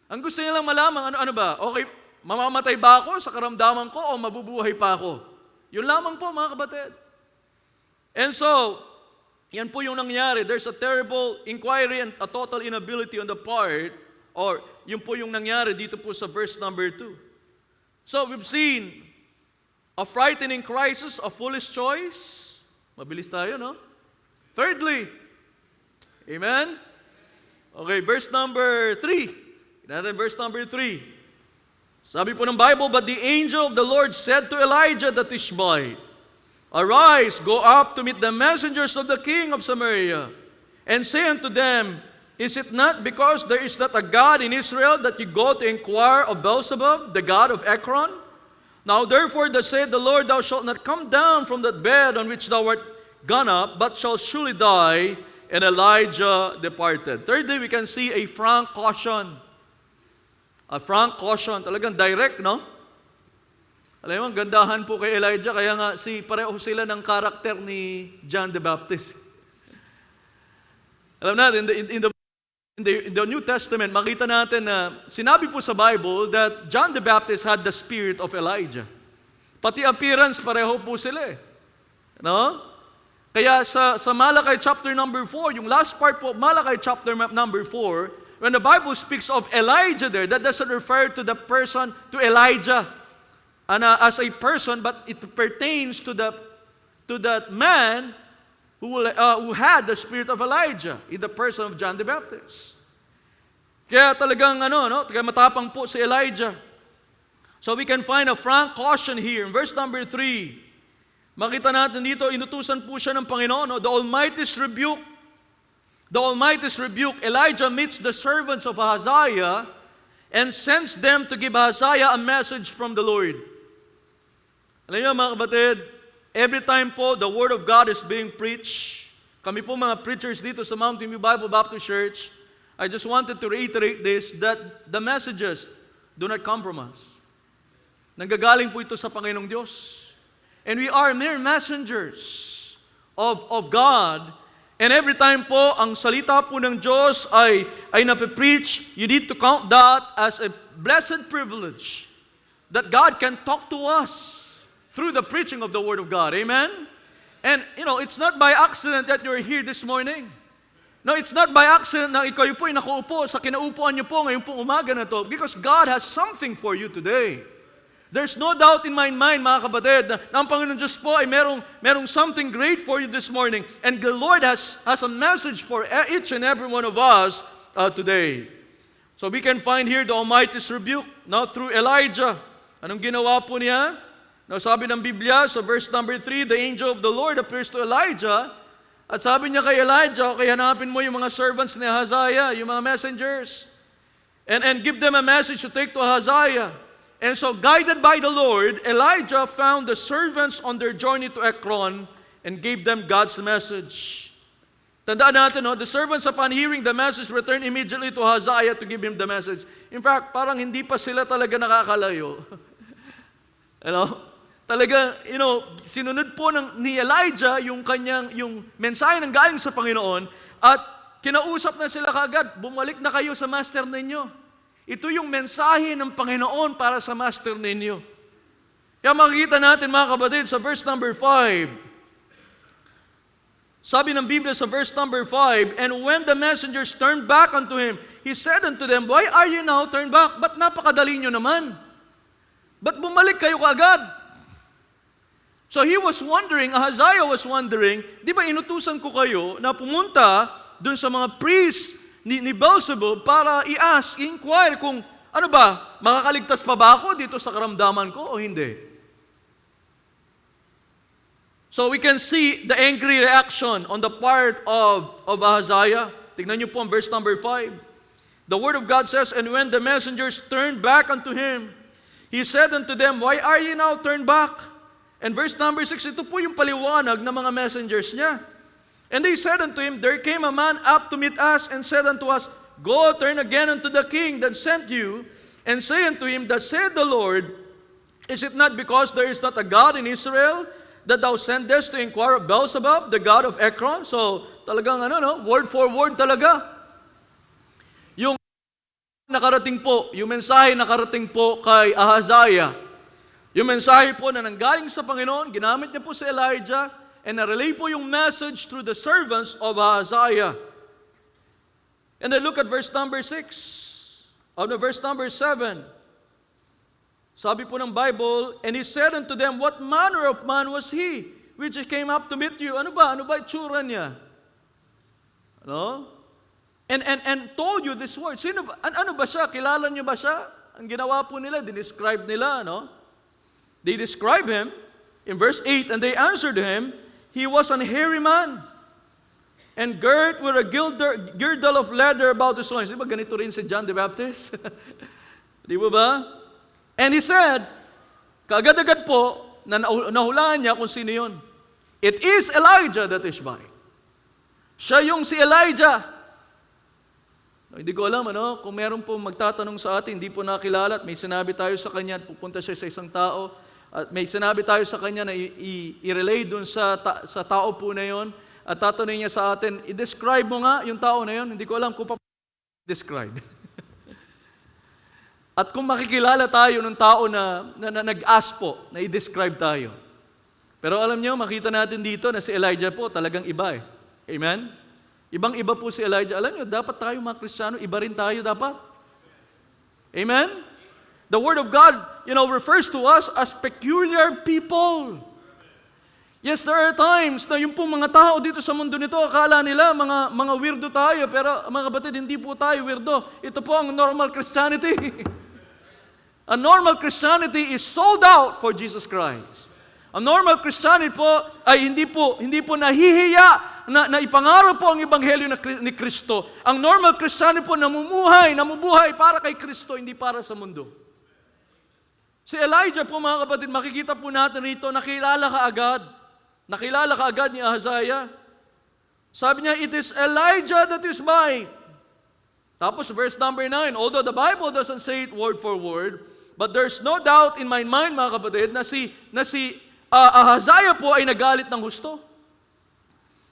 Ang gusto niya lang malaman, ano ba? Okay, mamamatay ba ako sa karamdaman ko o mabubuhay pa ako? Yun lamang po mga kapatid. And so, yan po yung nangyari. There's a terrible inquiry and a total inability on the part, or yun po yung nangyari dito po sa verse number 2. So we've seen a frightening crisis, a foolish choice. Mabilis tayo, no? Thirdly, amen? Okay, verse number 3. Natin verse number 3. Sabi po ng Bible, but the angel of the Lord said to Elijah the Tishbite, arise, go up to meet the messengers of the king of Samaria, and say unto them, is it not because there is not a God in Israel that you go to inquire of Beelzebub, the god of Ekron? Now therefore, thus saith the Lord, thou shalt not come down from that bed on which thou art gone up, but shalt surely die. And Elijah departed. Thirdly, we can see a frank caution. A frank caution. Talagang direct, no? Alam mo, ang gandahan po kay Elijah, kaya nga pareho sila ng karakter ni John the Baptist. Alam natin, in the New Testament, makita natin na sinabi po sa Bible that John the Baptist had the spirit of Elijah. Pati appearance, pareho po sila eh. No? Kaya sa Malachi chapter number 4, yung last part po, Malachi chapter number 4, when the Bible speaks of Elijah there, that doesn't refer to the person, to Elijah as a person, but it pertains to that man who had the spirit of Elijah in the person of John the Baptist. Kaya talagang kaya matapang po si Elijah. So we can find a frank caution here in verse number 3. Makita natin dito, inutusan po siya ng Panginoon, the Almighty's rebuke. The Almighty's rebuke. Elijah meets the servants of Hazael and sends them to give Hazael a message from the Lord. Alam niyo mga kapatid, every time po the Word of God is being preached, kami po mga preachers dito sa Mountain View Bible Baptist Church, I just wanted to reiterate this, that the messages do not come from us. Nanggagaling po ito sa Panginoong Diyos. And we are mere messengers of God. And every time po, ang salita po ng Diyos ay napipreach, you need to count that as a blessed privilege that God can talk to us through the preaching of the Word of God. Amen? And, it's not by accident that you're here this morning. No, it's not by accident na ikaw po ay nakaupo sa kinaupuan niyo po ngayong pong umaga na to, because God has something for you today. There's no doubt in my mind, mga kapatid, na ang Panginoon Diyos po ay merong something great for you this morning. And the Lord has a message for each and every one of us today. So we can find here the Almighty's rebuke, now through Elijah. Anong ginawa po niya? Now sabi ng Biblia sa verse number 3, the angel of the Lord appears to Elijah. At sabi niya kay Elijah, okay, hanapin mo yung mga servants ni Hazael, yung mga messengers. And give them a message to take to Hazael. And so, guided by the Lord, Elijah found the servants on their journey to Ekron and gave them God's message. Tandaan natin, the servants upon hearing the message returned immediately to Hazael to give him the message. In fact, parang hindi pa sila talaga nakakalayo. Talaga, sinunod po ni Elijah yung mensahe ng galing sa Panginoon, at kinausap na sila kagad, bumalik na kayo sa master ninyo. Ito yung mensahe ng Panginoon para sa master ninyo. Kaya makikita natin mga kapatid sa verse number 5. Sabi ng Biblia sa verse number 5, "And when the messengers turned back unto him, he said unto them, Why are you now turned back?" Ba't napakadali nyo naman? Ba't bumalik kayo kaagad? So he was wondering, Ahaziah was wondering, di ba inutusan ko kayo na pumunta dun sa mga priests ni Beelzebub para i-inquire kung, ano ba, makakaligtas pa ba ako dito sa karamdaman ko o hindi? So we can see the angry reaction on the part of Ahaziah. Tignan niyo po ang verse number 5. The word of God says, "And when the messengers turned back unto him, he said unto them, Why are ye now turned back?" And verse number 6, ito po yung paliwanag ng mga messengers niya. "And they said unto him, There came a man up to meet us, and said unto us, Go, turn again unto the king that sent you, and say unto him, Thus said the Lord, Is it not because there is not a God in Israel, that thou sendest to inquire of Beelzebub, the god of Ekron?" So, talagang word for word talaga. Yung nakarating po, yung mensahe nakarating po kay Ahaziah, yung mensahe po na nanggaling sa Panginoon, ginamit niya po si Elijah, and na-relay po yung message through the servants of Ahaziah. And then look at verse number 6, verse number 7. Sabi po ng Bible, "And he said unto them, What manner of man was he, which came up to meet you?" Ano ba itsura niya? And told you this word. Sino ba? Ano ba siya? Kilala niyo ba siya? Ang ginawa po nila, dinescribe nila, They describe him in verse 8, "And they answered him, He was an hairy man, and girt with a girdle of leather about his loins." Di ba ganito rin si John the Baptist? Di ba? And he said, kaagad-agad po, na nahulaan niya kung sino yun. "It is Elijah that is by." Siya yung si Elijah. Hindi ko alam, kung meron po magtatanong sa atin, hindi po nakilala, at may sinabi tayo sa kanya, at pupunta siya sa isang tao, at may sinabi tayo sa kanya na i-relay dun sa tao po na yon, at tatanungin niya sa atin, i-describe mo nga yung tao na yon. Hindi ko alam kung describe. At kung makikilala tayo ng tao na nag-ask po, na i-describe tayo. Pero alam niyo, makita natin dito na si Elijah po talagang iba eh. Amen? Ibang-iba po si Elijah. Alam niyo, dapat tayo mga Kristiyano, iba rin tayo dapat. Amen? The Word of God, refers to us as peculiar people. Yes, there are times na yung pong mga tao dito sa mundo nito, akala nila mga weirdo tayo, pero mga kapatid, hindi po tayo weirdo. Ito po ang normal Christianity. A normal Christianity is sold out for Jesus Christ. A normal Christianity po ay hindi po nahihiya na ipangarap po ang ebanghelyo ni Kristo. Ang normal Christianity po namubuhay para kay Kristo, hindi para sa mundo. Si Elijah po mga kapatid, makikita po natin rito, nakilala ka agad ni Ahaziah. Sabi niya, "It is Elijah that is by." Tapos verse number 9, although the Bible doesn't say it word for word, but there's no doubt in my mind mga kapatid na si Ahaziah po ay nagalit ng husto.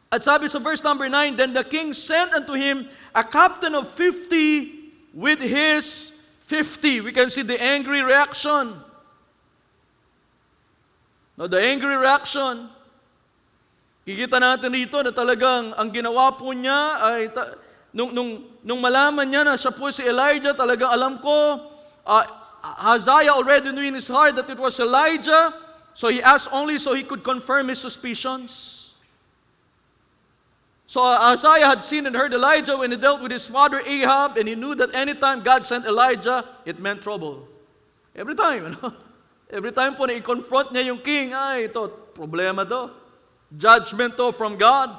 At sabi sa verse number 9, "Then the king sent unto him a captain of 50 with his 50. We can see the angry reaction. No, the angry reaction. Kikita natin rito na talagang ang ginawa po niya ay nung malaman niya na siya po si Elijah, talagang alam ko, Ahaziah already knew in his heart that it was Elijah, so he asked only so he could confirm his suspicions. So Ahaziah had seen and heard Elijah when he dealt with his father Ahab, and he knew that anytime God sent Elijah, it meant trouble. Every time, Every time po na i-confront niya yung king, ito, problema to. Judgment to from God.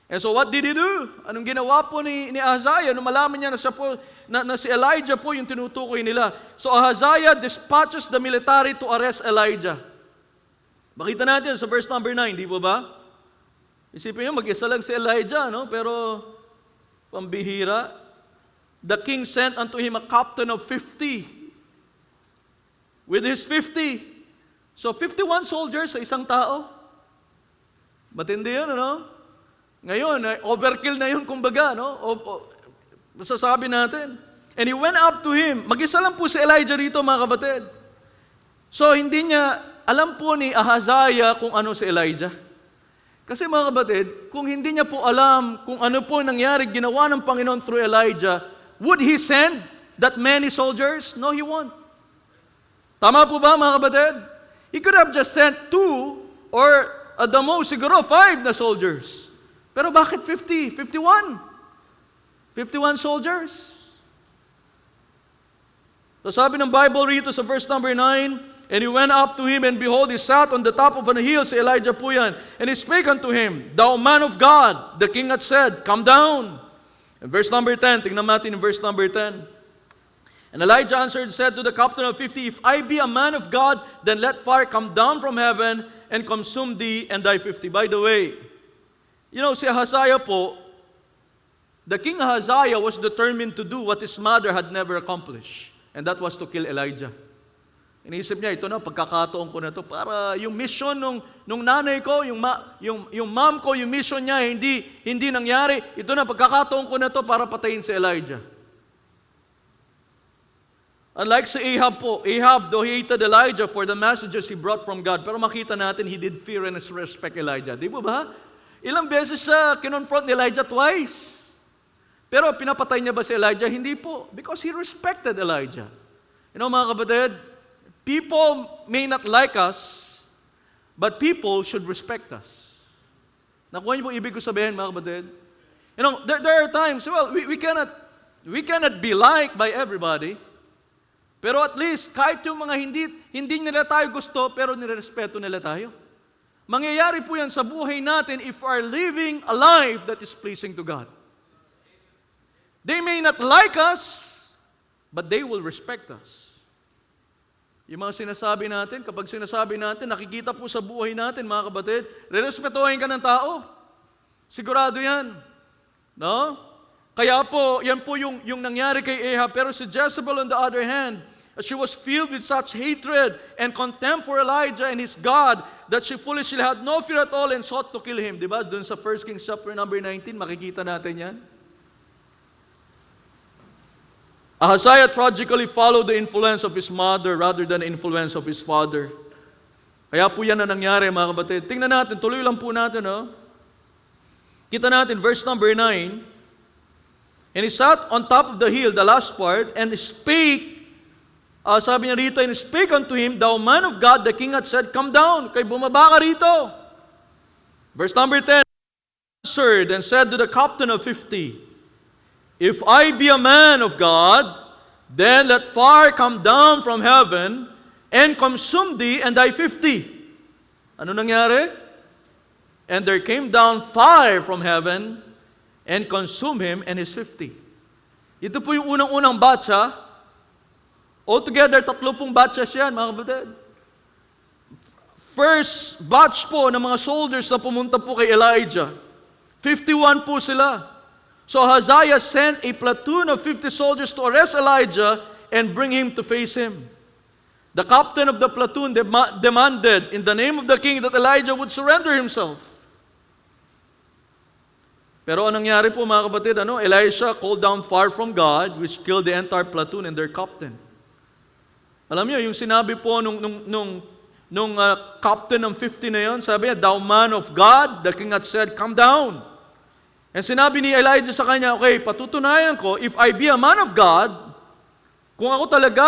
And so what did he do? Anong ginawa po ni Ahaziah? Nung malaman niya na siya po, na si Elijah po yung tinutukoy nila. So Ahaziah dispatches the military to arrest Elijah. Makita natin sa verse number 9, di po ba? Isipin niyo, mag-isa lang si Elijah, pero pambihira. The king sent unto him a captain of 50. With his 50. So 51 soldiers sa isang tao. Matindi yun, Ngayon, overkill na yun, kumbaga, no? Masasabi natin. And he went up to him. Mag-isa lang po si Elijah rito, mga kapatid. So, hindi niya, alam po ni Ahaziah kung ano si Elijah. Kasi mga kapatid, kung hindi niya po alam kung ano po nangyari, ginawa ng Panginoon through Elijah, would he send that many soldiers? No, he won't. Tama po ba, mga kapatid? He could have just sent 2 or at the most, siguro 5 na soldiers. Pero bakit 50? 51? 51 soldiers? So sabi ng Bible rito sa verse number 9, and he went up to him, and behold, he sat on the top of an hill, si Elijah po yan, and he spake unto him, Thou man of God, the king had said, Come down. And verse number 10, tingnan natin in verse number 10. And Elijah answered and said to the captain of 50, If I be a man of God, then let fire come down from heaven and consume thee and thy 50. By the way, you know, si Ahaziah po, the king Ahaziah was determined to do what his mother had never accomplished. And that was to kill Elijah. Iniisip niya, ito na, pagkakataon ko na to para yung mission nung nanay ko, yung mom ko, yung mission niya, hindi nangyari. Ito na, pagkakataon ko na to para patayin si Elijah. Unlike si Ahab po, Ahab, though he hated Elijah for the messages he brought from God, pero makita natin, he did fear and respect Elijah. Di ba? Ilang beses siya kinonfront ni Elijah? Twice. Pero pinapatay niya ba si Elijah? Hindi po. Because he respected Elijah. You know, mga kapatid, people may not like us, but people should respect us. Nakuha niyo po ibig ko sabihin, mga kapatid? You know, there are times, well, we cannot be liked by everybody, pero at least, kahit yung mga hindi nila tayo gusto, pero nirespeto nila tayo. Mangyayari po yan sa buhay natin if we are living a life that is pleasing to God. They may not like us, but they will respect us. Yung mga sinasabi natin, kapag sinasabi natin, nakikita po sa buhay natin, mga kapatid, rerespetuhin ka ng tao. Sigurado yan. No? Kaya po, yan po yung nangyari kay Ahab. Pero si Jezebel on the other hand, she was filled with such hatred and contempt for Elijah and his God that she foolishly had no fear at all and sought to kill him. Diba? Doon sa 1 Kings chapter number 19, makikita natin yan. Ahaziah tragically followed the influence of his mother rather than the influence of his father. Kaya po yan na nangyari, mga kapatid. Tingnan natin, tuloy lang po natin. Oh. Kita natin, verse number 9. And he sat on top of the hill, the last part, and spake, sabi niya rito, and spake unto him, Thou man of God, the king had said, Come down, kay bumaba ka rito. Verse number 10, answered and said to the captain of 50, If I be a man of God, then let fire come down from heaven and consume thee and thy 50. Ano nangyari? And there came down fire from heaven and consumed him and his 50. Ito po yung unang-unang batch, ha? Altogether, 30 batches yan, mga kapatid. First batch po ng mga soldiers na pumunta po kay Elijah. 51 po sila. So Ahaziah sent a platoon of 50 soldiers to arrest Elijah and bring him to face him. The captain of the platoon demanded in the name of the king that Elijah would surrender himself. Pero anong nangyari po, mga kapatid? Elisha called down fire from God which killed the entire platoon and their captain. Alam niyo, yung sinabi po nung captain ng 50 na yon, sabi niya, Thou man of God, the king had said, Come down. And sinabi ni Elijah sa kanya, okay, patutunayan ko, if I be a man of God, kung ako talaga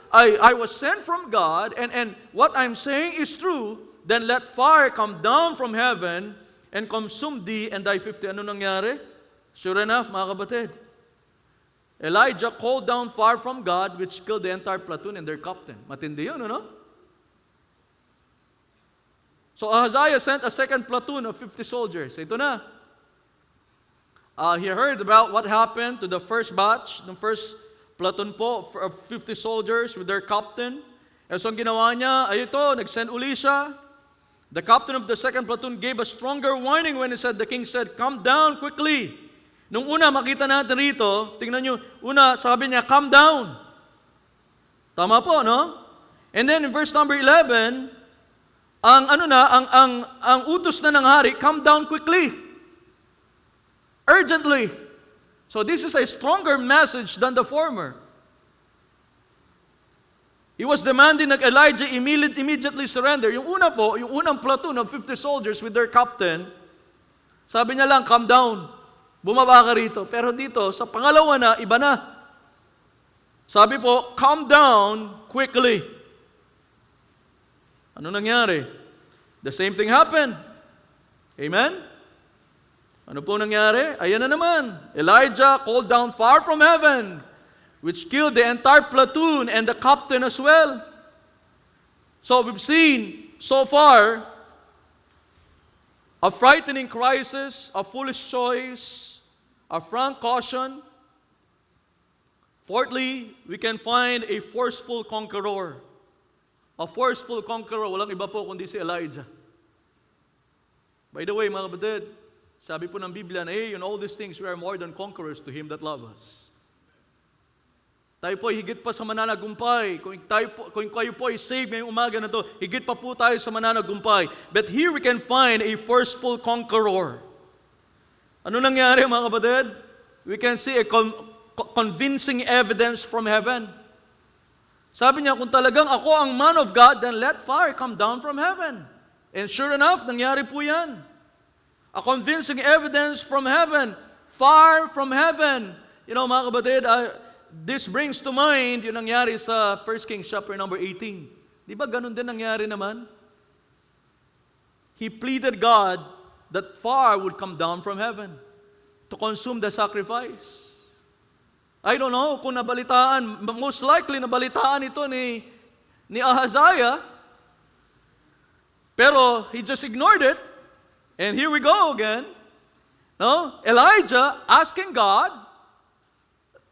I was sent from God, and what I'm saying is true, then let fire come down from heaven and consume thee and thy 50. Ano nangyari? Sure enough, mga kapatid. Elijah called down fire from God, which killed the entire platoon and their captain. Matindi yun, ano? So Ahaziah sent a second platoon of 50 soldiers. Ito na. He heard about what happened to the first batch, the first platoon po of 50 soldiers with their captain. And so ang ginawa niya, ay ito, nag-send uli siya. The captain of the second platoon gave a stronger warning when he said, the king said, Come down quickly. Nung una, makita natin rito, tingnan nyo, una, sabi niya, come down. Tama po, no? And then in verse number 11, ang utos na ng hari, come down quickly. Urgently. So this is a stronger message than the former. He was demanding that Elijah immediately surrender. Yung una po, yung unang platoon of 50 soldiers with their captain, sabi niya lang, calm down. Bumaba ka rito. Pero dito, sa pangalawa na, iba na. Sabi po, calm down quickly. Ano nangyari? The same thing happened. Amen? Ano po nangyari? Ayan na naman. Elijah called down fire from heaven, which killed the entire platoon and the captain as well. So we've seen so far a frightening crisis, a foolish choice, a frank caution. Fourthly, we can find a forceful conqueror. A forceful conqueror, walang iba po kundi si Elijah. By the way, mga kapatid, sabi po ng Biblia na, hey, in all these things, we are more than conquerors to Him that loves us. Tayo po higit pa sa mananagumpay. Kung kayo po ay saved ngayong umaga na to, higit pa po tayo sa mananagumpay. But here we can find a forceful conqueror. Ano nangyari mga kapatid? We can see a convincing evidence from heaven. Sabi niya, kung talagang ako ang man of God, then let fire come down from heaven. And sure enough, nangyari po yan. A convincing evidence from heaven. Fire from heaven. You know mga kapatid, this brings to mind yung nangyari sa 1 Kings chapter number 18. Di ba ganun din nangyari naman? He pleaded God that fire would come down from heaven to consume the sacrifice. I don't know kung nabalitaan, most likely nabalitaan ito ni Ahaziah, pero he just ignored it. And here we go again. No? Elijah asking God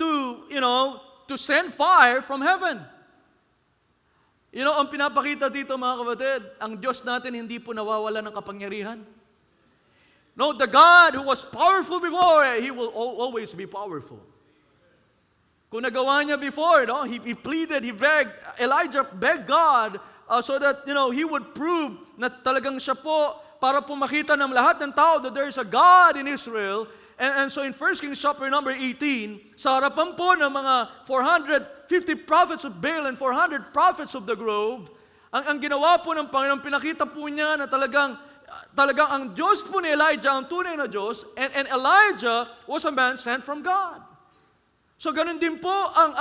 to send fire from heaven. You know, ang pinapakita dito mga kapatid, ang Diyos natin hindi po nawawala ng kapangyarihan. No, the God who was powerful before, He will always be powerful. Kung nagawa niya before, no, he pleaded, he begged, Elijah begged God so that, he would prove na talagang siya po para po makita ng lahat ng tao that there is a God in Israel. And so in 1 Kings chapter number 18, sa harapan po ng mga 450 prophets of Baal and 400 prophets of the Grove, ang ginawa po ng Panginoon, pinakita po niya na talagang ang Diyos po ni Elijah, ang tunay na Diyos, and Elijah was a man sent from God. So ganun din po ang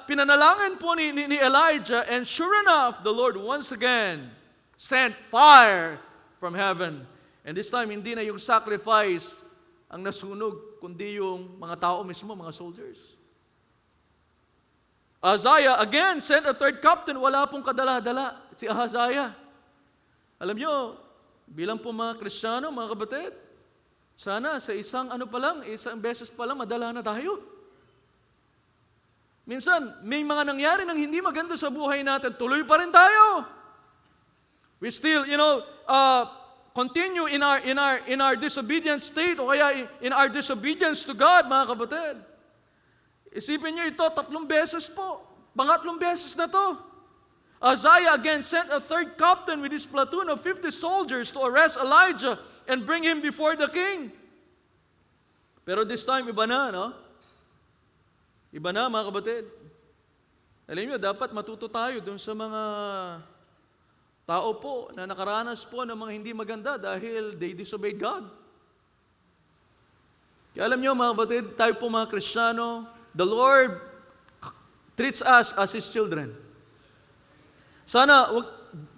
pinanalangin po ni Elijah, and sure enough, the Lord once again sent fire from heaven. And this time, hindi na yung sacrifice ang nasunog, kundi yung mga tao mismo, mga soldiers. Ahaziah again sent a third captain, wala pong kadala-dala, si Ahaziah. Alam nyo, bilang po mga Kristiyano, mga kapatid, sana sa isang beses pa lang, madala na tayo. Minsan, may mga nangyari ng hindi maganda sa buhay natin, tuloy pa rin tayo. We still, continue in our disobedient state o kaya in our disobedience to God, mga kapatid. Isipin niyo ito, 3 beses po. Pangatlong beses na to. Ahaziah again sent a third captain with his platoon of 50 soldiers to arrest Elijah and bring him before the king. Pero this time, iba na, no? Iba na, mga kapatid. Alam niyo, dapat matuto tayo dun sa mga tao po na nakaranas po ng mga hindi maganda dahil they disobeyed God. Kaya alam niyo, mga kapatid, tayo po mga Kristiyano, the Lord treats us as His children. Sana,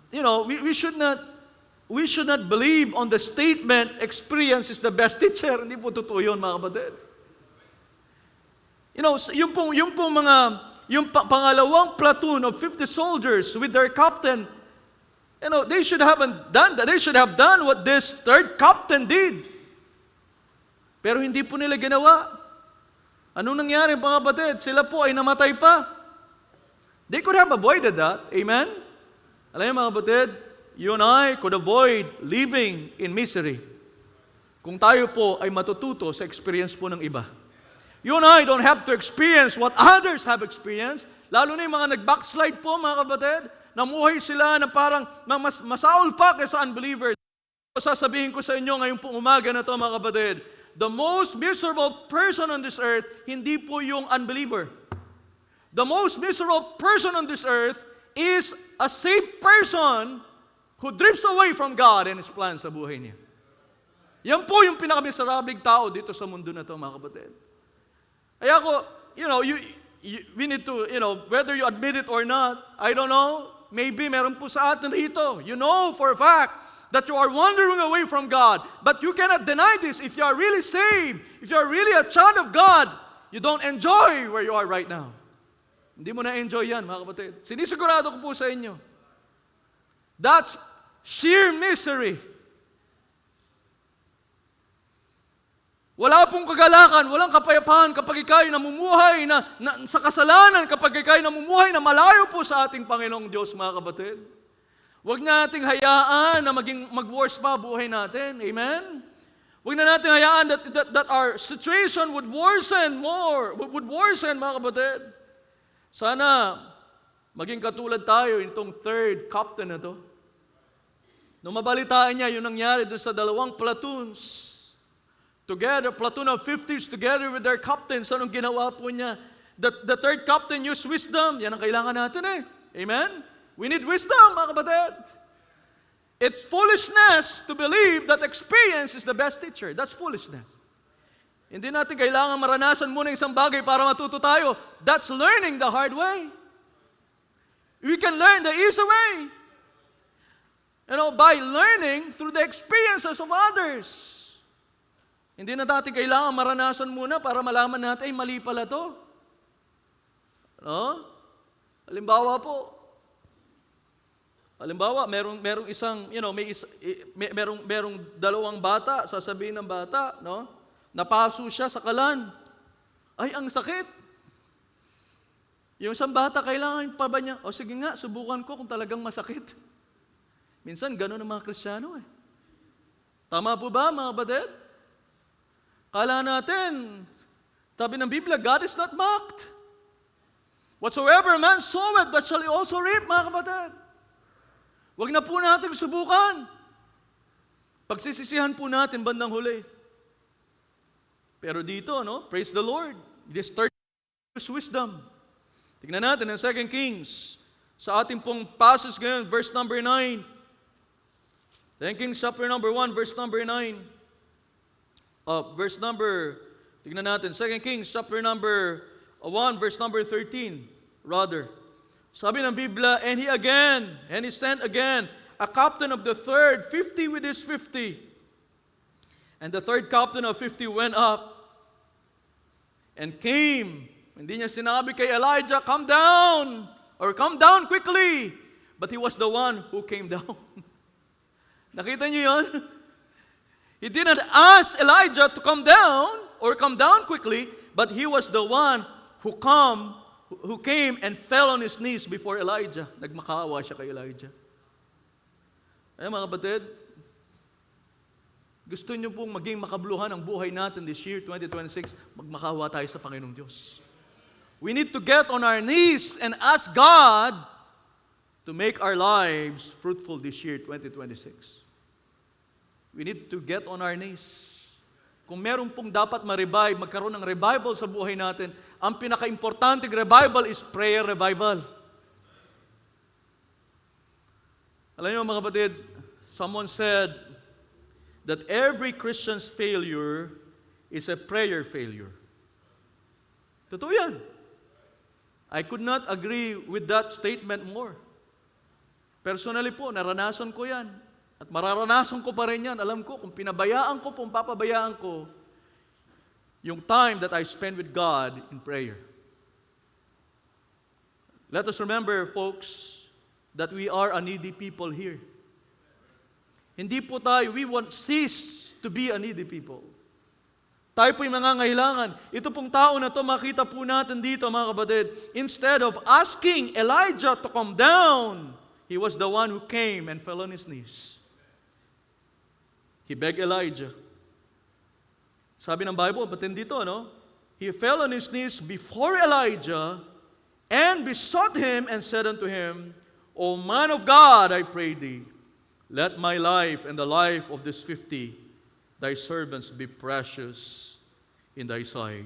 we should not believe on the statement, experience is the best teacher. Hindi po totoo yun, mga kapatid. Yung pangalawang platoon of 50 soldiers with their captain, they should have done that. They should have done what this third captain did. Pero hindi po nila ginawa. Anong nangyari, mga kapatid? Sila po ay namatay pa. They could have avoided that. Amen? Alam niyo, mga kapatid, you and I could avoid living in misery kung tayo po ay matututo sa experience po ng iba. You and I don't have to experience what others have experienced. Lalo na yung mga nag-backslide po, mga kapatid. Namuhay sila na parang masaol pa kaysa unbelievers. Sasabihin ko sa inyo ngayong pong umaga na to, mga kapatid, the most miserable person on this earth, hindi po yung unbeliever. The most miserable person on this earth is a saved person who drifts away from God and His plan sa buhay niya. Yan po yung pinakamiserabling tao dito sa mundo na to, mga kapatid. Kaya ako, we need to, whether you admit it or not, I don't know, maybe meron po sa atin rito. You know for a fact that you are wandering away from God. But you cannot deny this. If you are really saved, if you are really a child of God, you don't enjoy where you are right now. Hindi mo na-enjoy yan, mga kapatid. Sinisigurado ko po sa inyo. That's sheer misery. Wala pong kagalakan, walang kapayapaan kapag ikay namumuhay na sa kasalanan, kapag ikay namumuhay na malayo po sa ating Panginoong Diyos, mga kapatid. Huwag nating hayaan na mag-worse pa buhay natin. Amen? Huwag na nating hayaan that our situation would worsen more, would worsen, mga kapatid. Sana maging katulad tayo itong third captain na to. Nung mabalitaan niya, yung nangyari doon sa 2 platoons, together, platoon of 50s together with their captains. Anong ginawa po niya? The third captain used wisdom. Yan ang kailangan natin eh. Amen? We need wisdom, mga kapatid. It's foolishness to believe that experience is the best teacher. That's foolishness. Hindi natin kailangan maranasan muna isang bagay para matuto tayo. That's learning the hard way. We can learn the easy way. By learning through the experiences of others. Hindi na natin kailangan maranasan muna para malaman natin, ay mali pala to. Halimbawa, merong isang, merong dalawang bata, sasabihin ng bata, napaso siya sa kalan. Ay, ang sakit. Yung isang bata, kailangan pa ba niya? O sige nga, subukan ko kung talagang masakit. Minsan, gano'n ang mga Kristiyano eh. Tama po ba, mga kapatid? Kala natin, sabi ng Biblia, God is not mocked. Whatsoever a man soweth, that shall he also reap, mga kapatid. Huwag na po natin subukan. Pagsisisihan po natin bandang huli. Pero dito, praise the Lord, this third wisdom. Tignan natin ang 2 Kings, sa ating pong passage ngayon, verse number 9. 2 Kings chapter number 1, verse number 9. Tignan natin, 2 Kings chapter number 1, verse number 13, rather. Sabi ng Biblia, and he sent again a captain of the third, 50 with his 50. And the third captain of 50 went up and came. Hindi niya sinabi kay Elijah, come down, or come down quickly. But he was the one who came down. Nakita niyo yun? He didn't ask Elijah to come down or come down quickly, but he was the one who came and fell on his knees before Elijah. Nagmakaawa siya kay Elijah. Ay mga kapatid, gusto niyo pong maging makabuluhan ang buhay natin this year, 2026, magmakaawa tayo sa Panginoong Diyos. We need to get on our knees and ask God to make our lives fruitful this year, 2026. We need to get on our knees. Kung meron pong dapat ma-revive, magkaroon ng revival sa buhay natin, ang pinaka-importanting revival is prayer revival. Alam niyo mga kapatid, someone said that every Christian's failure is a prayer failure. Totoo yan. I could not agree with that statement more. Personally po, naranasan ko yan. At mararanasan ko pa rin yan. Alam ko, kung pinabayaan ko, kung papabayaan ko, yung time that I spend with God in prayer. Let us remember, folks, that we are a needy people here. Hindi po tayo, we won't cease to be a needy people. Tayo po yung nangangailangan. Ito pong tao na to, makita po natin dito, mga kapatid. Instead of asking Elijah to come down, he was the one who came and fell on his knees. He begged Elijah. Sabi ng Bible, batin dito, He fell on his knees before Elijah and besought him and said unto him, O man of God, I pray thee, let my life and the life of this 50 thy servants be precious in thy sight.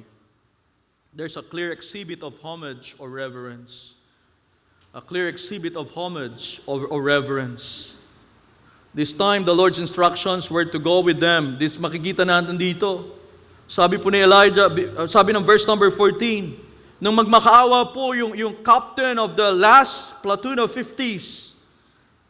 There's a clear exhibit of homage or reverence. A clear exhibit of homage or reverence. This time, the Lord's instructions were to go with them. This makikita natin dito. Sabi po ni Elijah, sabi ng verse number 14, nung magmakaawa po yung captain of the last platoon of 50s,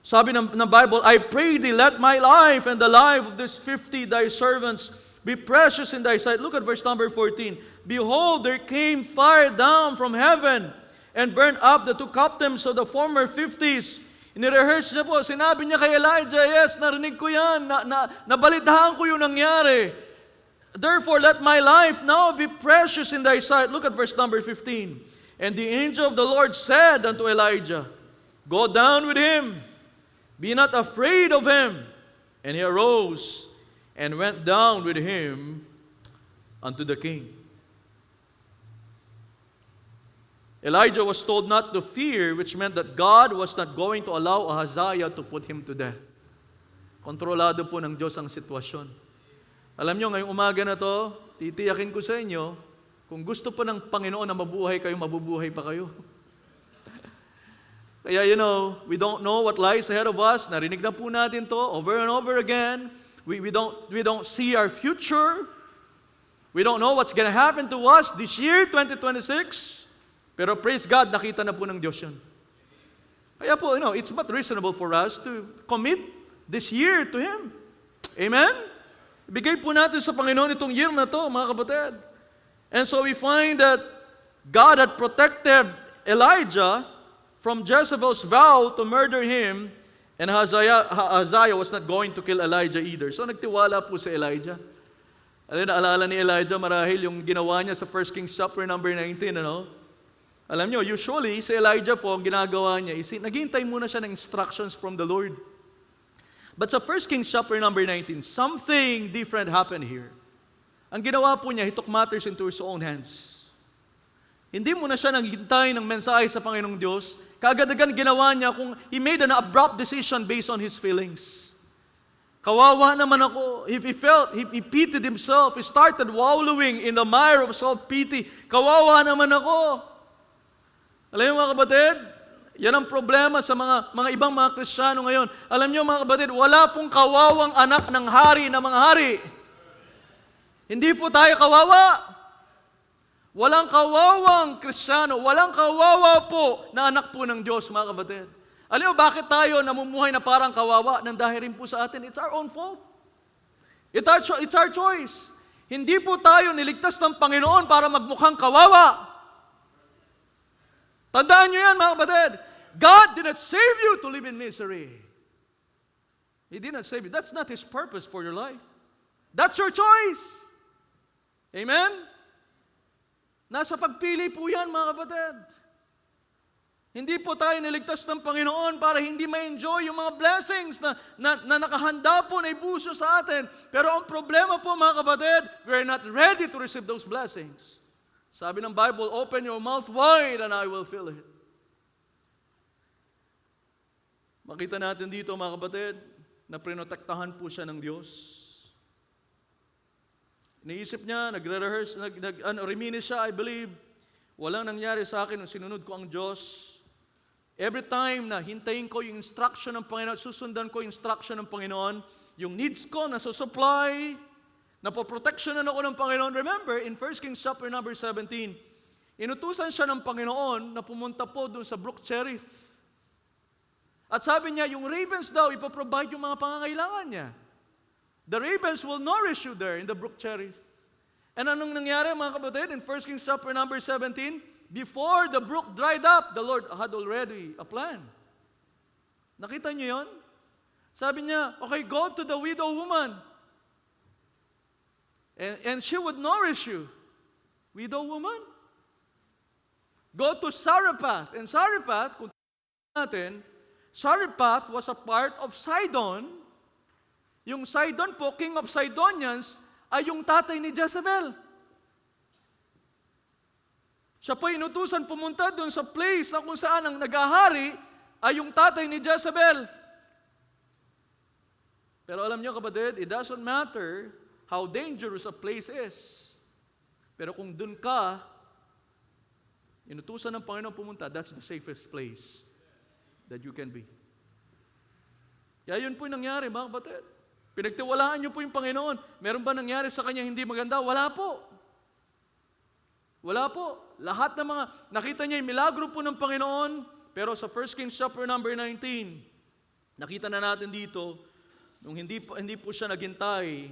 sabi ng Bible, I pray thee, let my life and the life of these 50 thy servants be precious in thy sight. Look at verse number 14. Behold, there came fire down from heaven and burned up the two captains of the former 50s. Inirehearse niya po, sinabi niya kay Elijah, yes, narinig ko yan, nabalitaan ko yung nangyari. Therefore, let my life now be precious in thy sight. Look at verse number 15. And the angel of the Lord said unto Elijah, go down with him, be not afraid of him. And he arose and went down with him unto the king. Elijah was told not to fear, which meant that God was not going to allow Ahaziah to put him to death. Kontrolado po ng Diyos ang sitwasyon. Alam nyo, ngayong umaga na to, titiyakin ko sa inyo, kung gusto pa ng Panginoon na mabuhay kayo, mabubuhay pa kayo. Kaya we don't know what lies ahead of us. Narinig na po natin to over and over again. We don't see our future. We don't know what's going to happen to us this year, 2026. Pero praise God, nakita na po ng Diyos yun. Kaya po, it's not reasonable for us to commit this year to Him. Amen? Ibigay po natin sa Panginoon itong year na to, mga kapatid. And so we find that God had protected Elijah from Jezebel's vow to murder him, and Ahaziah was not going to kill Elijah either. So nagtiwala po si Elijah. Naalala ni Elijah marahil yung ginawa niya sa 1 Kings chapter number 19, Alam nyo, usually si Elijah po, ang ginagawa niya, naghihintay muna siya ng instructions from the Lord. But sa 1 Kings chapter number 19, something different happened here. Ang ginawa po niya, he took matters into his own hands. Hindi muna siya naghintay ng mensahe sa Panginoong Diyos. Kaagad-agad ginawa niya kung he made an abrupt decision based on his feelings. Kawawa naman ako. He pitied himself. He started wallowing in the mire of self-pity. Kawawa naman ako. Alam niyo mga kapatid, yan ang problema sa mga ibang mga Kristiyano ngayon. Alam niyo mga kapatid, wala pong kawawang anak ng hari na mga hari. Hindi po tayo kawawa. Walang kawawang Kristiyano, walang kawawa po na anak po ng Diyos, mga kapatid. Alam niyo bakit tayo namumuhay na parang kawawa? Nang dahil rin po sa atin, it's our own fault. It's our choice. Hindi po tayo niligtas ng Panginoon para magmukhang kawawa. Tandaan niyo yan, mga kapatid. God did not save you to live in misery. He did not save you. That's not His purpose for your life. That's your choice. Amen? Nasa pagpili po yan, mga kapatid. Hindi po tayo niligtas ng Panginoon para hindi ma-enjoy yung mga blessings na nakahanda po na ibuso sa atin. Pero ang problema po, mga kapatid, we're not ready to receive those blessings. Sabi ng Bible, open your mouth wide and I will fill it. Makita natin dito, mga kapatid, na prinotektahan po siya ng Diyos. Iniisip niya, nagre-rehearse, reminis siya, I believe, walang nangyari sa akin nung sinunod ko ang Diyos. Every time na hintayin ko yung instruction ng Panginoon, susundan ko yung instruction ng Panginoon, yung needs ko na supply, napoprotectionan ako ng Panginoon. Remember, in 1 Kings chapter number 17, inutusan siya ng Panginoon na pumunta po doon sa Brook Cherith. At sabi niya, yung ravens daw, ipoprovide yung mga pangangailangan niya. The ravens will nourish you there in the Brook Cherith. And anong nangyari, mga kapatid? In 1 Kings chapter number 17, before the brook dried up, the Lord had already a plan. Nakita niyo yon? Sabi niya, okay, go to the widow woman. And she would nourish you. Widow woman. Go to Zarephath. And Zarephath, kung natin, Zarephath was a part of Sidon. Yung Sidon po, king of Sidonians, ay yung tatay ni Jezebel. Siya po inutusan pumunta doon sa place na kung saan ang nag-ahari ay yung tatay ni Jezebel. Pero alam niyo kapatid, it doesn't matter how dangerous a place is. Pero kung dun ka, inutusan ng Panginoon pumunta, that's the safest place that you can be. Kaya yun po yung nangyari, mga kapatid. Pinagtiwalaan niyo po yung Panginoon. Meron ba nangyari sa kanya hindi maganda? Wala po. Wala po. Lahat ng mga, nakita niya yung milagro po ng Panginoon, pero sa 1 Kings chapter number 19, nakita na natin dito, nung hindi po siya naghintay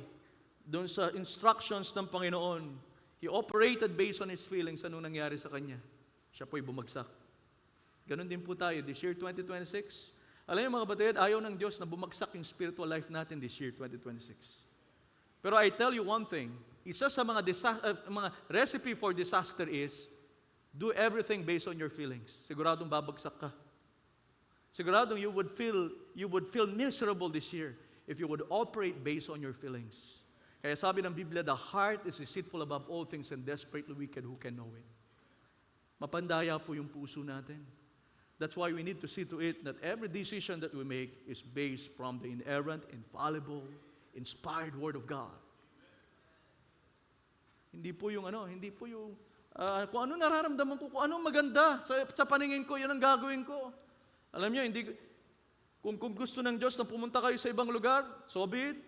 doon sa instructions ng Panginoon, he operated based on his feelings, anong nangyari sa kanya. Siya po'y bumagsak. Ganon din po tayo, this year 2026. Alam niyo mga kapatid, ayaw ng Diyos na bumagsak yung spiritual life natin this year 2026. Pero I tell you one thing, isa sa mga recipe for disaster is, do everything based on your feelings. Siguradong babagsak ka. Siguradong you would feel miserable this year if you would operate based on your feelings. Kaya sabi ng Biblia, the heart is deceitful above all things and desperately wicked, who can know it? Mapandaya po yung puso natin. That's why we need to see to it that every decision that we make is based from the inerrant, infallible, inspired Word of God. Hindi po yung kung ano nararamdaman ko, kung ano maganda sa paningin ko, yan ang gagawin ko. Alam niyo, kung gusto ng Diyos na pumunta kayo sa ibang lugar, so be it.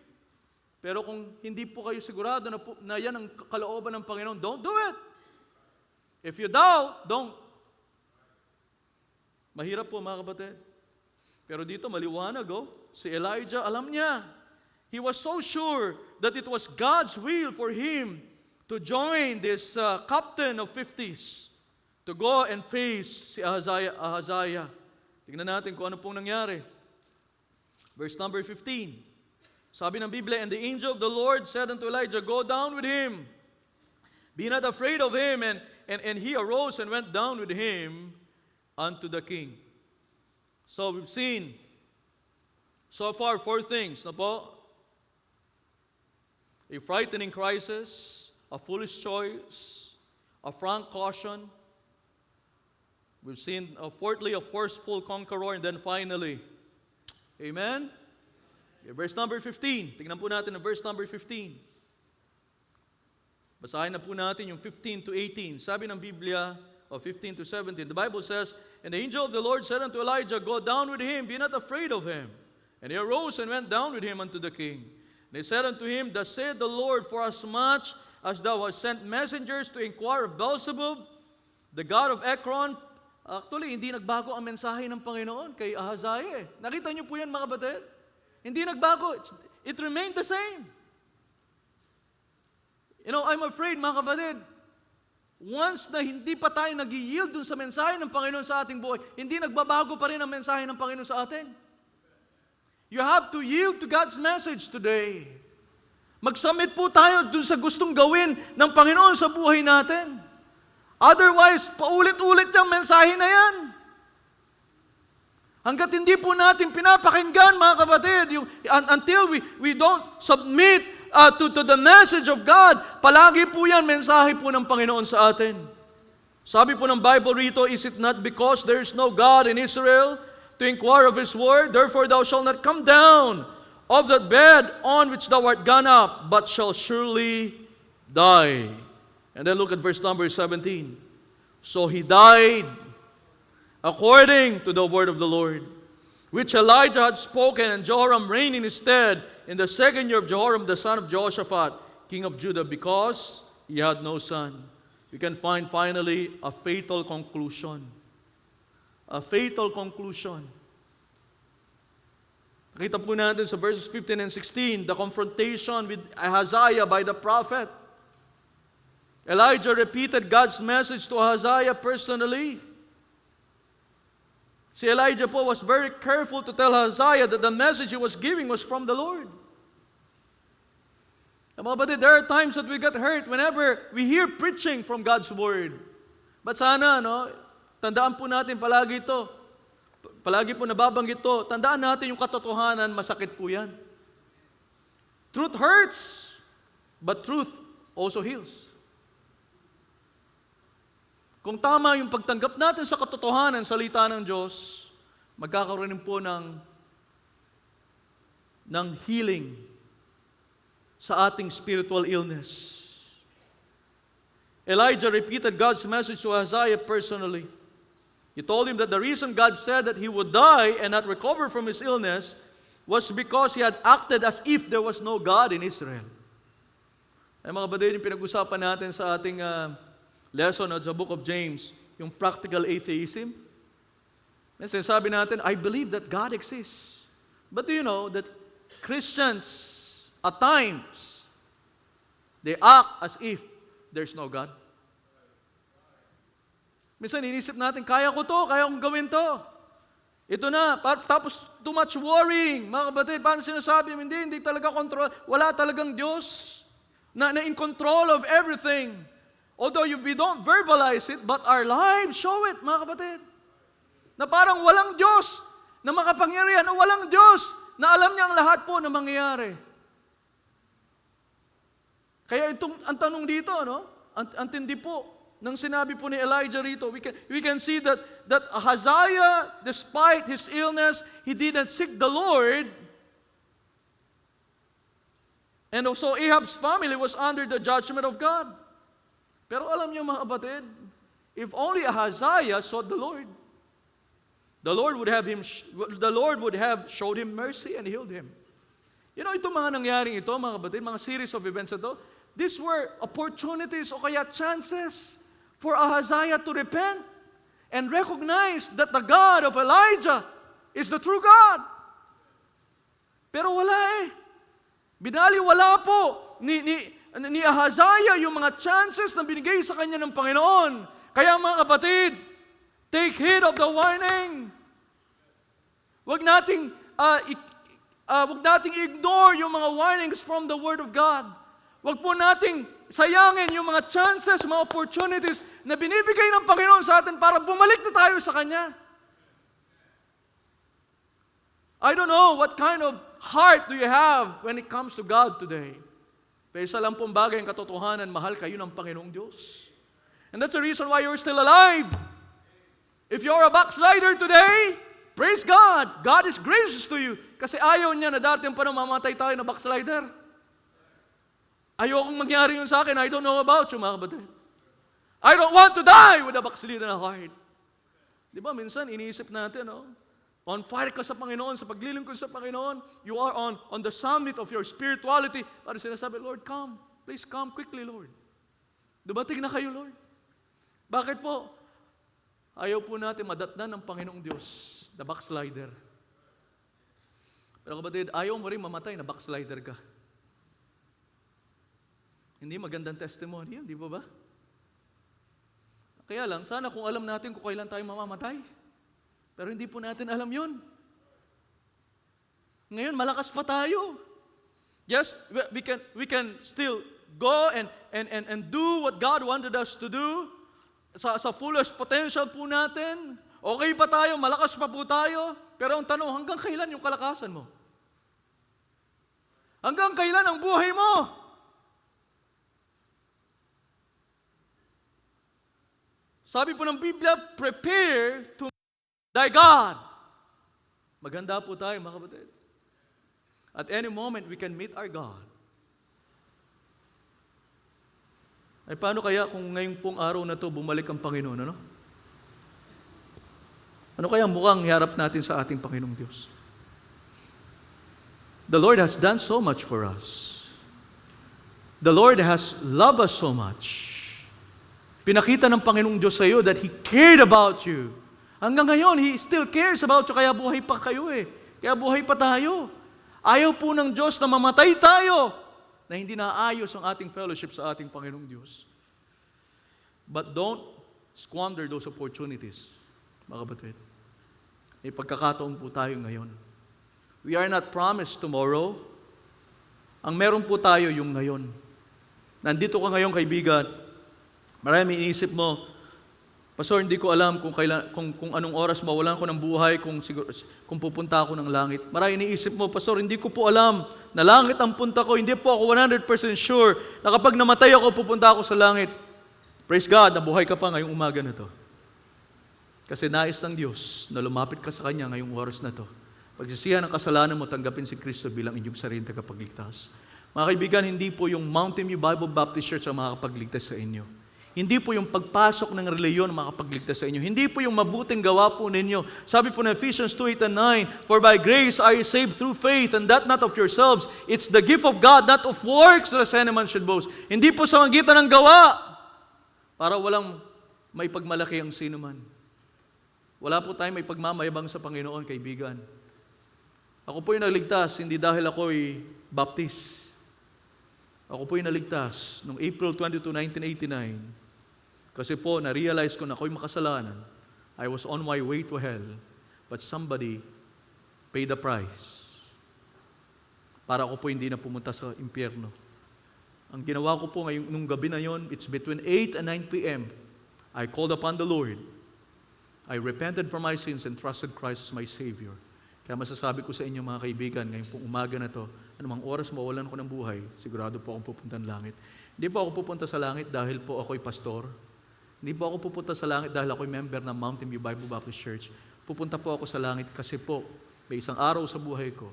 Pero kung hindi po kayo sigurado na yan ang kalooban ng Panginoon, don't do it. If you doubt, don't. Mahirap po mga kapatid. Pero dito maliwanag, si Elijah, alam niya. He was so sure that it was God's will for him to join this captain of 50s to go and face si Ahaziah. Tingnan natin kung ano pong nangyari. Verse number 15. Sabi ng Biblia, and the angel of the Lord said unto Elijah, go down with him. Be not afraid of him. And he arose and went down with him unto the king. So we've seen so far 4 things. Na po? A frightening crisis, a foolish choice, a frank caution. We've seen, fourthly, a forceful conqueror, and then finally, amen? Okay, verse number 15. Tingnan po natin ang verse number 15. Basahin na po natin yung 15 to 18. Sabi ng Biblia, 15 to 17, the Bible says, and the angel of the Lord said unto Elijah, go down with him, be not afraid of him. And he arose and went down with him unto the king. And he said unto him, thus saith the Lord, for as much as thou hast sent messengers to inquire of Beelzebub, the god of Ekron. Actually, hindi nagbago ang mensahe ng Panginoon kay Ahaziah. Nakita niyo po yan mga kapatid? Hindi nagbago. It remained the same. You know, I'm afraid mga kapatid, once na hindi pa tayo nag-yield dun sa mensahe ng Panginoon sa ating buhay, hindi nagbabago pa rin ang mensahe ng Panginoon sa atin. You have to yield to God's message today. Mag-submit po tayo dun sa gustong gawin ng Panginoon sa buhay natin. Otherwise, paulit-ulit yung mensahe na yan. Hanggat hindi po natin pinapakinggan, mga kapatid, until we don't submit to the message of God, palagi po yan, mensahe po ng Panginoon sa atin. Sabi po ng Bible rito, is it not because there is no God in Israel to inquire of His word? Therefore thou shalt not come down of that bed on which thou art gone up, but shall surely die. And then look at verse number 17. So he died according to the word of the Lord, which Elijah had spoken, and Jehoram reigned in his stead in the 2nd year of Jehoram the son of Jehoshaphat, king of Judah, because he had no son. We can find finally a fatal conclusion. A fatal conclusion. Nakita po natin sa verses 15 and 16, the confrontation with Ahaziah by the prophet. Elijah repeated God's message to Ahaziah personally. Si Elijah po was very careful to tell Ahaziah that the message he was giving was from the Lord. Mga kapatid, there are times that we get hurt whenever we hear preaching from God's Word. But sana, tandaan po natin palagi ito. Palagi po nababanggit ito. Tandaan natin yung katotohanan, masakit po yan. Truth hurts, but truth also heals. Kung tama yung pagtanggap natin sa katotohanan, salita ng Diyos, magkakaroon din po ng healing sa ating spiritual illness. Elijah repeated God's message to Isaiah personally. He told him that the reason God said that he would die and not recover from his illness was because he had acted as if there was no God in Israel. Ay mga kapatid, yung pinag-usapan natin sa ating lesson sa Book of James, yung practical atheism. And sinasabi natin, I believe that God exists. But do you know that Christians, at times, they act as if there's no God? Minsan inisip natin, kaya ko to, kaya kong gawin to. Ito na, tapos too much worrying. Mga kapatid, paano sinasabi? Hindi talaga control. Wala talagang Diyos na in control of everything. Although we don't verbalize it, but our lives show it, mga kapatid. Na parang walang Diyos na makapangyarihan, o walang Diyos na alam niya ang lahat po na mangyayari. Kaya itong, ang tanong dito, ang tindi po, nang sinabi po ni Elijah rito, we can see that Hazael, despite his illness, he didn't seek the Lord. And also Ahab's family was under the judgment of God. Pero alam niyo mga kapatid, if only Hazael sought the Lord would have showed him mercy and healed him. You know, itong mga nangyaring ito, mga kapatid, mga series of events ito, these were opportunities o kaya chances for Ahaziah to repent and recognize that the God of Elijah is the true God. Pero wala eh. Binaliwala po ni Ahaziah yung mga chances na binigay sa kanya ng Panginoon. Kaya mga kapatid, take heed of the warning. Huwag nating ignore yung mga warnings from the Word of God. Huwag po nating sayangin yung mga chances, mga opportunities na binibigay ng Panginoon sa atin para bumalik na tayo sa Kanya. I don't know what kind of heart do you have when it comes to God today. Pero isa lang pong bagay ang katotohanan, mahal kayo ng Panginoong Diyos. And that's the reason why you're still alive. If you're a backslider today, praise God. God is gracious to you. Kasi ayaw niya na dati pa nang mamatay tayo na backslider. Ayokong mangyari yun sa akin. I don't know about you, mga kapatid. I don't want to die with a backslidden heart. Di ba, minsan iniisip natin, on fire ka sa Panginoon, sa paglilingkod sa Panginoon, you are on the summit of your spirituality. Para sinasabi, Lord, come. Please come quickly, Lord. Dumating na kayo, Lord. Bakit po? Ayaw po natin madatnan ng Panginoong Diyos, the backslider. Pero kapatid, ayaw mo rin mamatay na backslider ka. Hindi magandang testimony yun, di ba? Kaya lang, sana kung alam natin kung kailan tayo mamamatay. Pero hindi po natin alam yun. Ngayon, malakas pa tayo. Yes, we can still go and do what God wanted us to do sa fullest potential po natin. Okay pa tayo, malakas pa po tayo. Pero ang tanong, hanggang kailan yung kalakasan mo? Hanggang kailan ang buhay mo? Sabi po ng Biblia, prepare to thy God. Maganda po tayo, mga kapatid. At any moment, we can meet our God. Ay paano kaya kung ngayong pong araw na to bumalik ang Panginoon, ano? Ano kaya mukhang harap natin sa ating Panginoong Diyos? The Lord has done so much for us. The Lord has loved us so much. Pinakita ng Panginoong Diyos sa iyo that He cared about you. Hanggang ngayon, He still cares about you, kaya buhay pa kayo eh. Kaya buhay pa tayo. Ayaw po ng Diyos na mamatay tayo, na hindi naayos ang ating fellowship sa ating Panginoong Diyos. But don't squander those opportunities, mga kapatid. May pagkakataon po tayo ngayon. We are not promised tomorrow. Ang meron po tayo yung ngayon. Nandito ka ngayon, kaibigan. Marami iniisip mo, Pastor, hindi ko alam kung anong oras mawalan ko ng buhay, kung pupunta ako ng langit. Marami iniisip mo, Pastor, hindi ko po alam na langit ang punta ko. Hindi po ako 100% sure na kapag namatay ako, pupunta ako sa langit. Praise God, nabuhay ka pa ngayong umaga na to. Kasi nais ng Diyos na lumapit ka sa Kanya ngayong oras na to. Pagsisihan ang kasalanan mo, tanggapin si Kristo bilang inyong sariling tagapagligtas. Mga kaibigan, hindi po yung Mountain View Bible Baptist Church ang makakapagligtas sa inyo. Hindi po yung pagpasok ng reliyon ang makakapagligtas sa inyo. Hindi po yung mabuting gawa po ninyo. Sabi po ng Ephesians 2:8 and 9, "For by grace are you saved through faith, and that not of yourselves. It's the gift of God, not of works, lest any man should boast." Hindi po sa magitan ng gawa, para walang may pagmalaki ang sino man. Wala po tayong may pagmamayabang sa Panginoon, kaibigan. Ako po yung naligtas, hindi dahil ako'y baptist. Ako po yung naligtas noong April 22, 1989. Kasi po, na-realize ko na ako'y makasalanan. I was on my way to hell, but somebody paid the price para ako po hindi na pumunta sa impyerno. Ang ginawa ko po ngayong nung gabi na yon, it's between 8 and 9 p.m. I called upon the Lord. I repented for my sins and trusted Christ as my Savior. Kaya masasabi ko sa inyo mga kaibigan, ngayong pong umaga na to, anumang oras mawalan ko ng buhay, sigurado po akong pupunta ng langit. Hindi po ako pupunta sa langit dahil po ako'y pastor. Hindi po ako pupunta sa langit dahil ako'y member ng Mountain View Bible Baptist Church. Pupunta po ako sa langit kasi po, may isang araw sa buhay ko,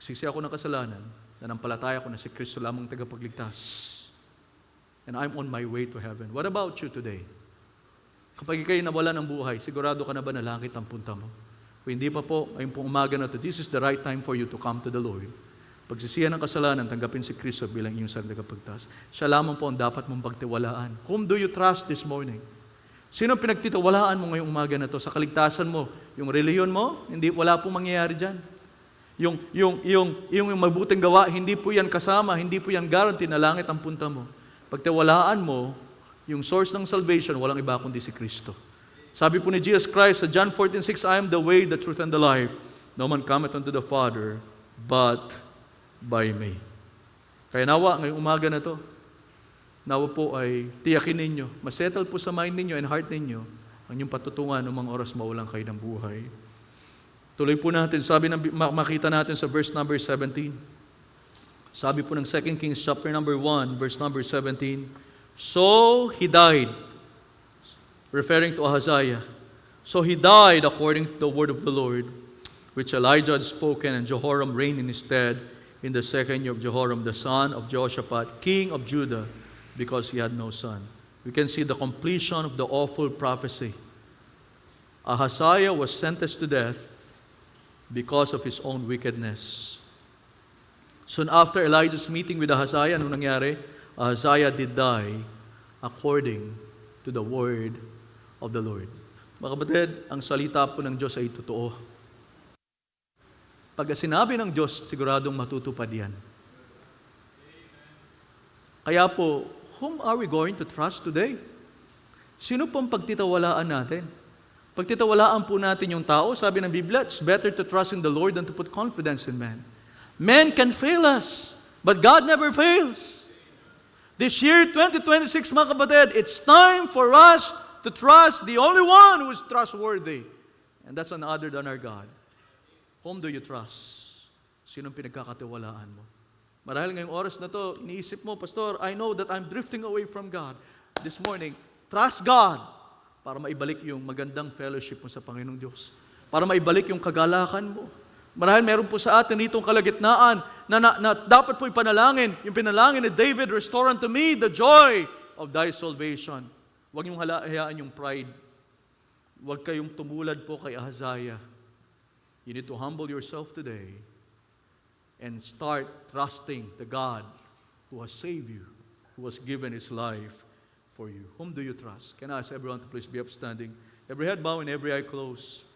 sisi ako ng kasalanan, nanampalataya ko na si Kristo lamang tagapagligtas. And I'm on my way to heaven. What about you today? Kapag ikaw'y nawala ng buhay, sigurado ka na ba na langit ang punta mo? Kung hindi pa po, ngayong pong umaga na to, this is the right time for you to come to the Lord. Pagsisihan ng kasalanan, tanggapin si Kristo bilang iyong sarili tagapagligtas. Siya lamang po ang dapat mong pagtiwalaan. Whom do you trust this morning? Sino ang pinagtitiwalaan mo ngayong umaga na to? Sa kaligtasan mo, yung reliyon mo, hindi, wala pong mangyayari dyan. Yung mabuting gawa, hindi po yan kasama, hindi po yan guarantee na langit ang punta mo. Pagtiwalaan mo, yung source ng salvation, walang iba kundi si Kristo. Sabi po ni Jesus Christ sa John 14:6, "I am the way, the truth, and the life. No man cometh unto the Father, but by me." Kaya nawa, ngayong umaga na to, nawa po ay tiyakin ninyo, masettle po sa mind ninyo and heart ninyo ang inyong patutungan ng mga oras mawalan kayo ng buhay. Tuloy po natin, makita natin sa verse number 17. Sabi po ng 2 Kings chapter number 1, verse number 17, "So he died," referring to Ahaziah. "So he died according to the word of the Lord, which Elijah had spoken, and Jehoram reigned in his stead in the second year of Jehoram, the son of Jehoshaphat, king of Judah, because he had no son." We can see the completion of the awful prophecy. Ahaziah was sentenced to death because of his own wickedness. Soon after Elijah's meeting with Ahaziah, anong nangyari? Ahaziah did die according to the word of the Lord. Mga kapatid, ang salita po ng Diyos ay totoo. Pag sinabi ng Diyos, siguradong matutupad yan. Kaya po, whom are we going to trust today? Sino pong pagtitawalaan natin? Pagtitawalaan po natin yung tao, sabi ng Biblia, it's better to trust in the Lord than to put confidence in man. Men can fail us, but God never fails. This year, 2026, mga kapatid, it's time for us to trust the only one who is trustworthy. And that's none other than our God. Whom do you trust? Sinong pinagkakatiwalaan mo? Marahil ngayong oras na to, iniisip mo, Pastor, I know that I'm drifting away from God. This morning, trust God para maibalik yung magandang fellowship mo sa Panginoong Diyos. Para maibalik yung kagalakan mo. Marahil meron po sa atin itong kalagitnaan na dapat po ipanalangin. Yung pinalangin ni David, "Restore unto me the joy of thy salvation." Huwag niyong hayaan yung pride. Huwag kayong tumulad po kay Ahaziah. You need to humble yourself today and start trusting the God who has saved you, who has given His life for you. Whom do you trust? Can I ask everyone to please be upstanding? Every head bowed and every eye closed.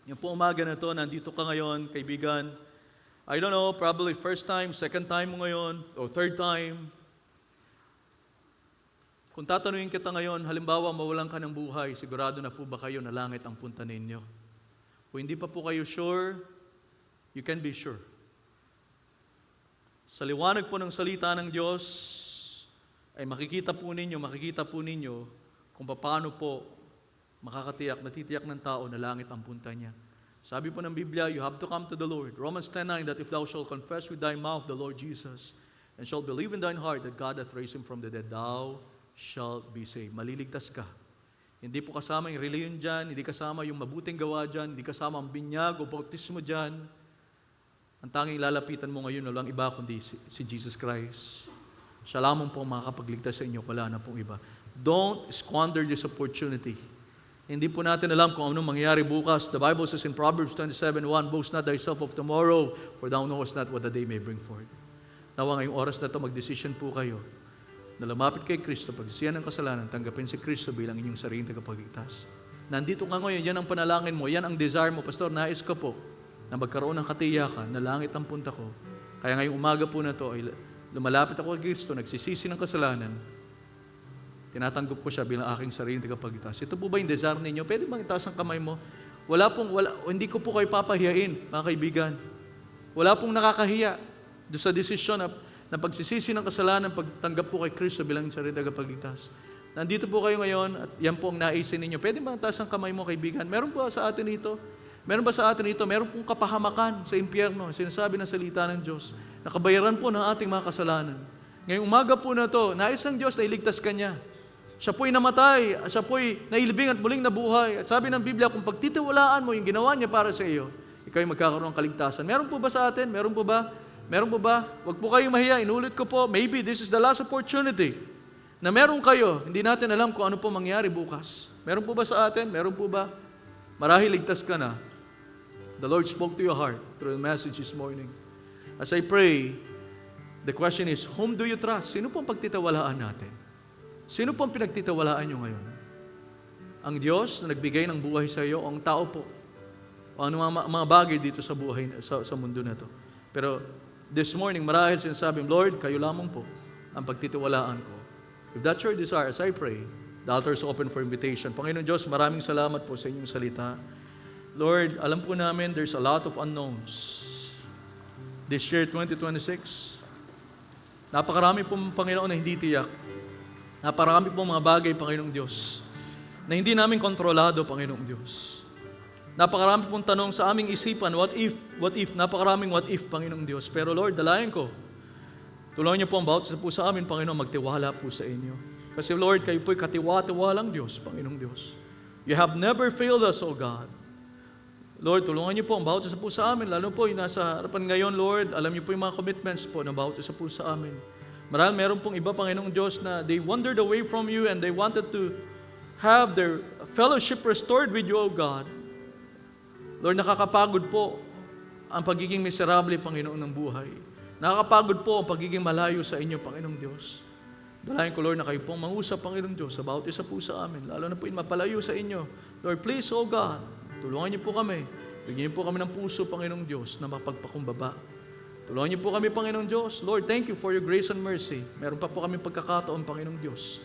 Yung po umaga na to, nandito ka ngayon, kaibigan. I don't know, probably first time, second time mo ngayon, or third time. Kung tatanungin kita ngayon, halimbawa mawalan ka ng buhay, sigurado na po ba kayo na langit ang punta ninyo? Kung hindi pa po kayo sure, you can be sure. Sa liwanag po ng salita ng Diyos, ay makikita po ninyo kung paano po natitiyak ng tao na langit ang punta niya. Sabi po ng Biblia, you have to come to the Lord. Romans 10:9, that if thou shalt confess with thy mouth the Lord Jesus, and shalt believe in thine heart that God hath raised him from the dead, thou shalt be saved. Maliligtas ka. Hindi po kasama yung reliyon dyan, hindi kasama yung mabuting gawa dyan, hindi kasama ang binyag o bautismo dyan. Ang tanging lalapitan mo ngayon walang iba kundi si Jesus Christ. Siya lamang po makakapagligtas sa inyo, wala na pong iba. Don't squander this opportunity. Hindi po natin alam kung anong mangyayari bukas. The Bible says in Proverbs 27:1, "Boast not thyself of tomorrow, for thou knowest not what the day may bring forth." Nawa ngayong oras na ito, mag-decision po kayo na lumapit kay Kristo, pagsisihan ng kasalanan, tanggapin si Kristo bilang inyong sariling tagapagligtas. Nandito ka ngayon, yan ang panalangin mo, yan ang desire mo. Pastor, nais ka po na magkaroon ng katiyakan na langit ang punta ko. Kaya ngayong umaga po na ito, ay lumalapit ako kay Kristo, nagsisisi ng kasalanan, tinatanggap ko siya bilang aking sariling tagapagligtas. Ito po ba yung desire ninyo? Pwede bang itaas ang kamay mo? Hindi ko po kayo papahiyain, mga kaibigan. Wala pong nakakahiya doon sa desisyon na pagsisisi ng kasalanan, pagtanggap po kay Kristo bilang sariling tagapagligtas. Nandito po kayo ngayon at yan po ang naisin ninyo. Pwede bang itaas ang kamay mo, kaibigan? Meron ba sa atin ito? Meron ba sa atin ito? Meron pong kapahamakan sa impyerno, sinasabi ng salita ng Diyos. Nakabayaran po ng ating mga kasalanan. Ngayong umaga po na to, nais ng Diyos na iligtas ka niya. Siya po'y namatay, siya po'y nailibing at muling nabuhay. At sabi ng Biblia, kung pagtitiwalaan mo yung ginawa niya para sa iyo, ikaw'y magkakaroon ng kaligtasan. Meron po ba sa atin? Meron po ba? Meron po ba? Huwag po kayong mahiya. Inulit ko po, maybe this is the last opportunity na meron kayo. Hindi natin alam kung ano po mangyari bukas. Meron po ba sa atin? Meron po ba? Marahil ligtas ka na. The Lord spoke to your heart through the message this morning. As I pray, the question is, whom do you trust? Sino pong pagtitiwalaan natin? Sino pong pinagtitiwalaan nyo ngayon? Ang Diyos na nagbigay ng buhay sa iyo o ang tao po? O ano mga bagay dito sa buhay, sa mundo na to? Pero this morning, marahil sinasabi, Lord, kayo lamang po ang pagtitiwalaan ko. If that's your desire, as I pray, the altar is open for invitation. Panginoon Diyos, maraming salamat po sa inyong salita. Lord, alam po namin there's a lot of unknowns. This year, 2026, napakarami po, Panginoon, na hindi tiyak. Napakarami po mga bagay, Panginoong Diyos, na hindi namin kontrolado, Panginoong Diyos. Napakarami pong tanong sa aming isipan, what if, napakaraming what if, Panginoong Diyos. Pero Lord, dalayan ko, tulungan niyo po ang bawat isa po sa amin, Panginoon, magtiwala po sa inyo. Kasi Lord, kayo po'y katiwa-tiwalang Diyos, Panginoong Diyos. You have never failed us, O God. Lord, tulungan niyo po ang bawat isa po sa amin, lalo po yung nasa harapan ngayon, Lord, alam niyo po yung mga commitments po ng bawat isa po sa amin. Meron pong iba, Panginoong Diyos, na they wandered away from you and they wanted to have their fellowship restored with you, O God. Lord, nakakapagod po ang pagiging miserable, Panginoon, ng buhay. Nakakapagod po ang pagiging malayo sa inyo, Panginoong Diyos. Dalayan ko, Lord, na kayo pong mangusap, Panginoong Diyos, sa bawat isa po sa amin, lalo na po yung mapalayo sa inyo. Lord, please, O God, tulungan niyo po kami. Bigyan niyo po kami ng puso, Panginoong Diyos, na mapagpakumbaba. Tulungan niyo po kami, Panginoong Diyos. Lord, thank you for your grace and mercy. Meron pa po kami pagkakataon, Panginoong Diyos,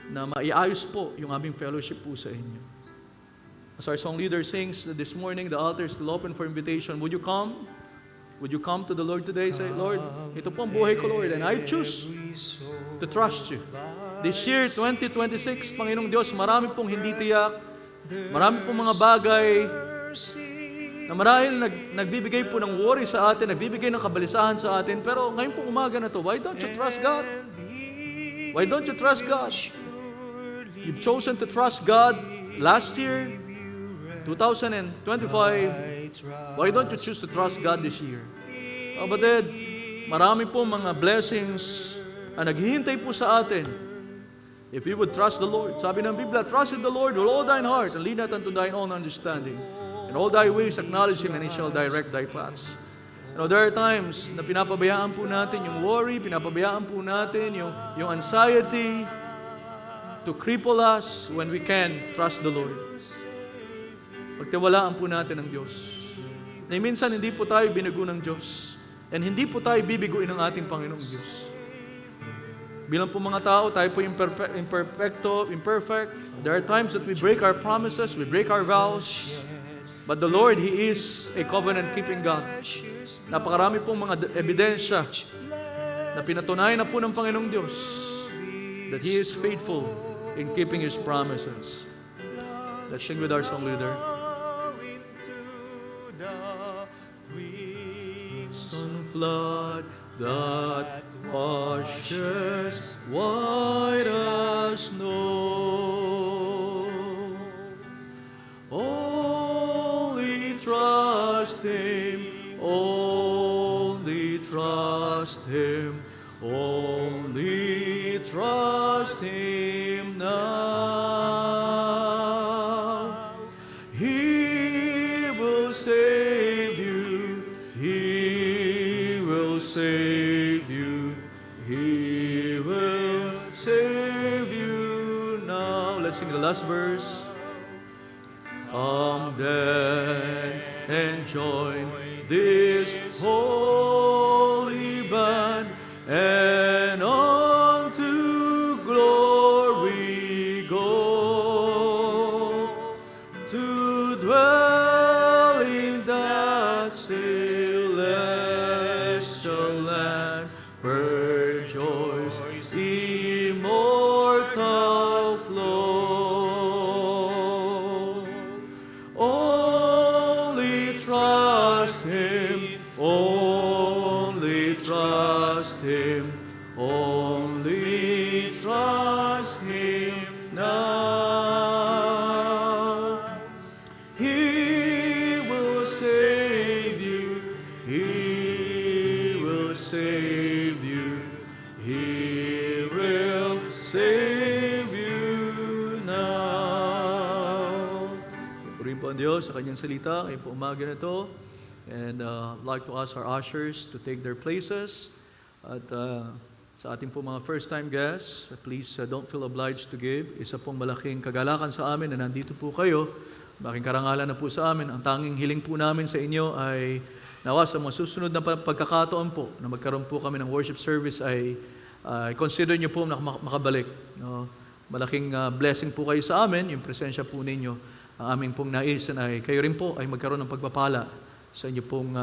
na maiayos po yung aming fellowship po sa inyo. As our song leader sings this morning, the altar is still open for invitation. Would you come? Would you come to the Lord today? Say, Lord, ito po ang buhay ko, Lord, and I choose to trust you. This year, 2026, Panginoong Diyos, marami pong hindi tiyak, marami pong mga bagay na marahil nagbibigay po ng worry sa atin, nagbibigay ng kabalisahan sa atin, pero ngayon pong umaga na to, why don't you trust God? Why don't you trust God? You've chosen to trust God last year, 2025. Why don't you choose to trust God this year? Kapatid, marami po mga blessings ang naghihintay po sa atin. If we would trust the Lord. Sabi ng Biblia, trust in the Lord with all thine heart and lean not unto thine own understanding. In all thy ways acknowledge Him and He shall direct thy paths. There are times na pinapabayaan po natin yung worry, pinapabayaan po natin yung anxiety to cripple us when we can trust the Lord. Pagtiwalaan po natin ang Diyos. Na minsan hindi po tayo binago ng Diyos. And hindi po tayo bibiguin ng ating Panginoong Diyos. Bilang po mga tao, tayo po imperfect. There are times that we break our promises, we break our vows. But the Lord, He is a covenant-keeping God. Napakarami pong mga ebidensya na pinatunayan na po ng Panginoong Diyos that He is faithful in keeping His promises. Let's sing with our song leader. Flood that washes white as snow. Only trust Him, trust Him, only trust Him now. He will save you, He will save you, He will save you now. Let's sing the last verse. Come then and join this holy band, and on to glory go, to dwell in that celestial land, where joy's immortal flow. Only trust Him, only trust Him, only trust Him now. He will save you, He will save you, He will save you now. Purihin po ang Diyos sa Kanyang salita ngayong po umaga na ito. And I'd like to ask our ushers to take their places. At sa ating po mga first-time guests, please don't feel obliged to give. Isa pong malaking kagalakan sa amin na nandito po kayo. Malaking karangalan na po sa amin. Ang tanging hiling po namin sa inyo ay nawa sa mga susunod na pagkakataon po na magkaroon po kami ng worship service ay consider nyo po na makabalik. No? Malaking blessing po kayo sa amin, yung presensya po ninyo. Ang aming pong naisan ay kayo rin po ay magkaroon ng pagpapala sa inyo pong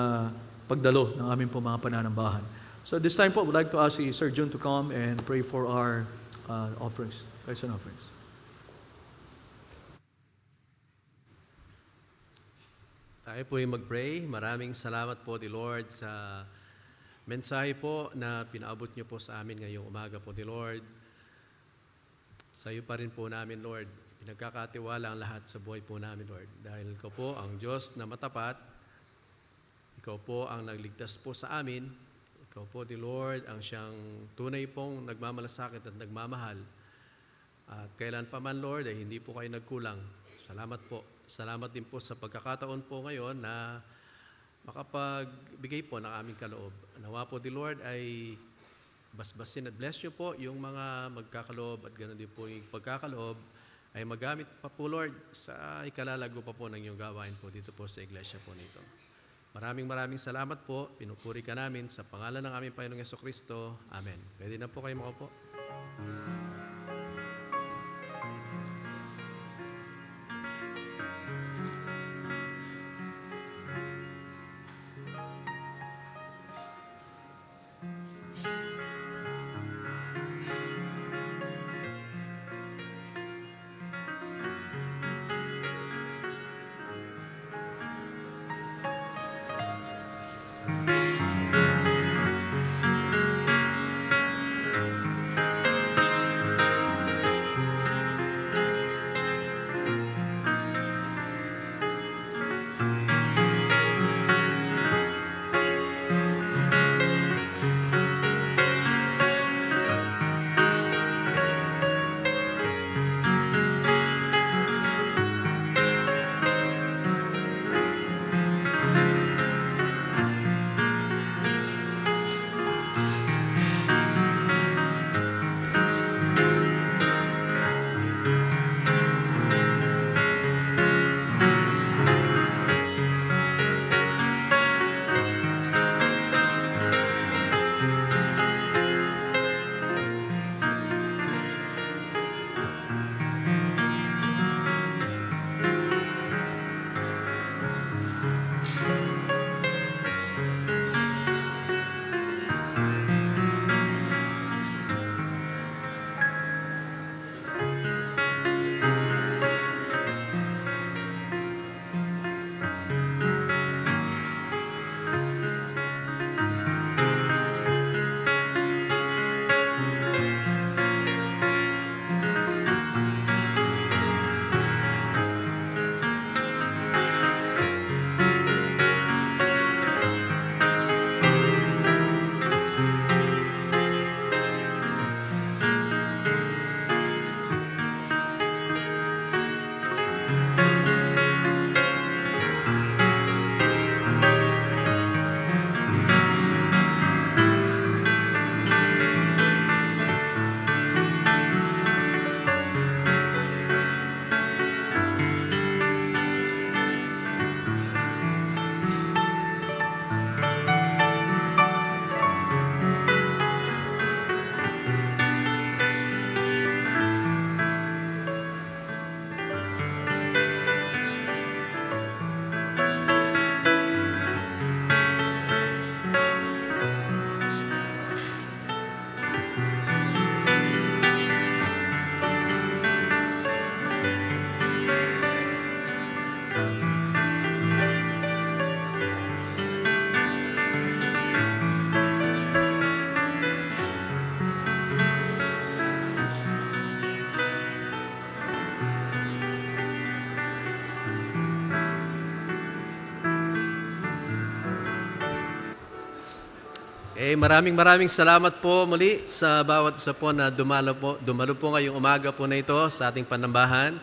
pagdalo ng aming pong mga pananambahan. So this time po, I would like to ask si Sir Jun to come and pray for our offerings, tithes and offerings. Tayo po ay mag-pray. Maraming salamat po, the Lord, sa mensahe po na pinaabot niyo po sa amin ngayong umaga po, the Lord. Sa iyo pa rin po namin, Lord. Pinagkakatiwala ang lahat sa buhay po namin, Lord. Dahil ikaw po ang Diyos na matapat. Ikaw po ang nagligtas po sa amin. Ikaw po, the Lord, ang siyang tunay pong nagmamalasakit at nagmamahal. At kailan pa man, Lord, ay hindi po kayo nagkulang. Salamat po. Salamat din po sa pagkakataon po ngayon na makapagbigay po ng aming kaloob. Nawa po, the Lord, ay basbasin at bless niyo po yung mga magkakaloob at ganoon din po yung pagkakaloob ay magamit pa po, Lord, sa ikalalago pa po ng iyong gawain po dito po sa iglesia po nito. Maraming salamat po. Pinupuri ka namin sa pangalan ng aming Panginoong Jesucristo. Amen. Pwede na po kayo makaupo. Okay, maraming salamat po muli sa bawat isa po na dumalo po ngayong umaga po na ito sa ating panambahan.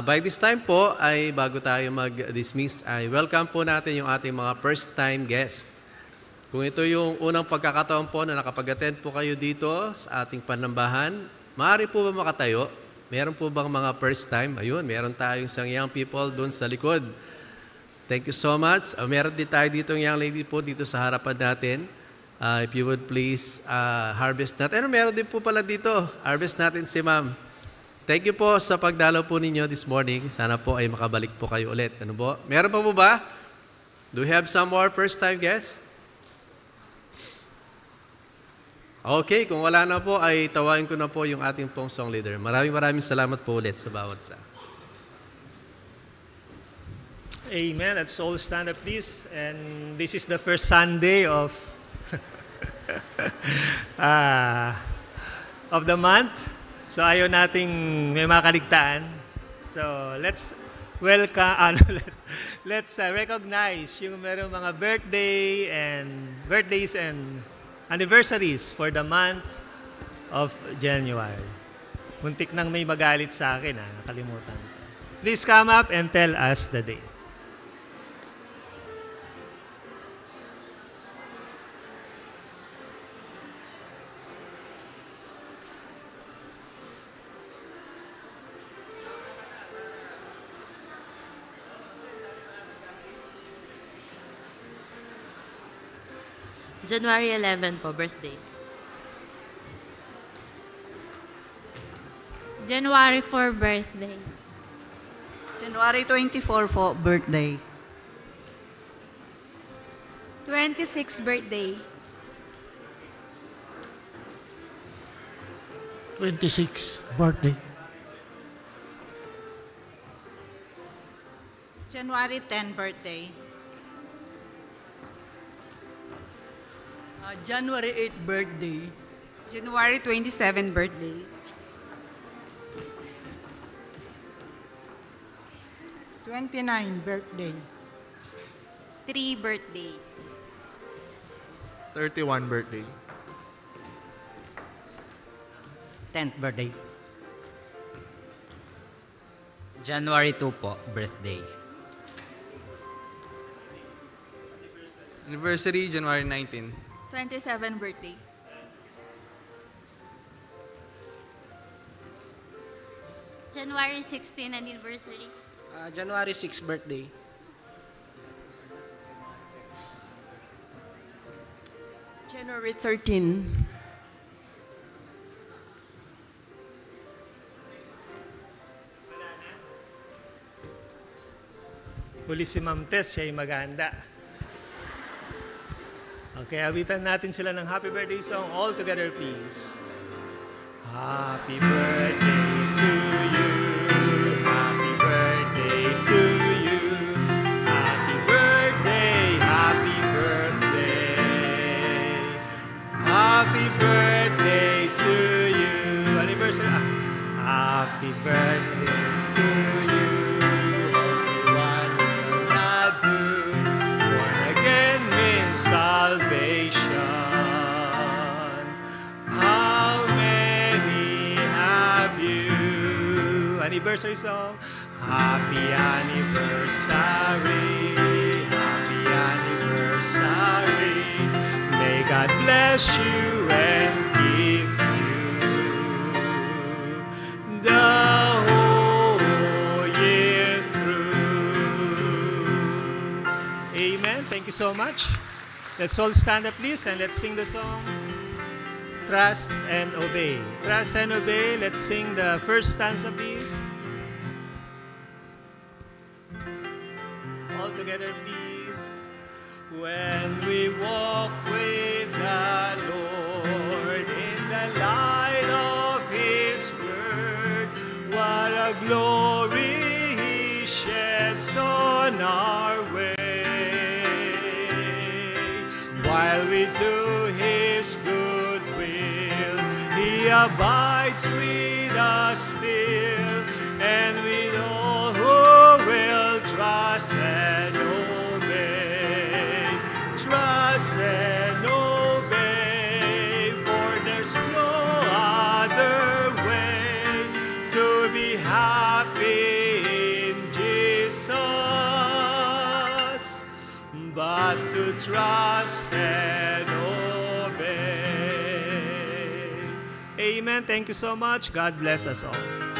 By this time po, ay bago tayo mag-dismiss, ay welcome po natin yung ating mga first-time guest. Kung ito yung unang pagkakataon po na nakapag-attend po kayo dito sa ating panambahan, maaari po ba makatayo? Meron po bang mga first time? Ayun, meron tayong isang young people doon sa likod. Thank you so much. Meron din tayo dito young lady po dito sa harapan natin. If you would please harvest natin. Meron din po pala dito. Harvest natin si ma'am. Thank you po sa pagdalaw po ninyo this morning. Sana po ay makabalik po kayo ulit. Ano po? Meron pa po ba? Do we have some more first-time guests? Okay, kung wala na po, ay tawagin ko na po yung ating pong song leader. Maraming salamat po ulit sa bawat isa. Amen. Let's all stand up, please. And this is the first Sunday of of the month. So ayaw nating may makaligtaan. So let's welcome, let's recognize yung merong mga birthdays and anniversaries for the month of January. Muntik nang may magalit sa akin, nakalimutan. Please come up and tell us the date. January 11 po, birthday. January 4 birthday. January 24 po, birthday. 26 birthday. 26 birthday. January 10 birthday. January 8 birthday. January 27 birthday. Birthday. 3 birthday. 31 birthday. 10th birthday. January 2 po, birthday. Anniversary, January 19. 27 birthday. January 16 anniversary. January 6 birthday. January 13. Huli si Ma'am Tess, siya ay maghahanda. Okay, awitan natin sila ng happy birthday song. All together, please. Happy birthday to you. Happy birthday to you. Happy birthday, happy birthday. Happy birthday to you. Anniversary. Happy birthday to you. Everyone will not do. Born again means salvation. How many have you? Anniversary song. Happy anniversary. Happy anniversary. May God bless you and keep you the whole year through. Amen. Thank you so much. Let's all stand up, please, and let's sing the song Trust and Obey. Trust and Obey. Let's sing the first stanza, please. All together, please. When we walk with the Lord in the light of His Word, what a glory He sheds on our way. While we do His good will, He abides with us still, and with all who will trust and obey. Trust and obey. trust and obey. Amen. Thank you so much. God bless us all.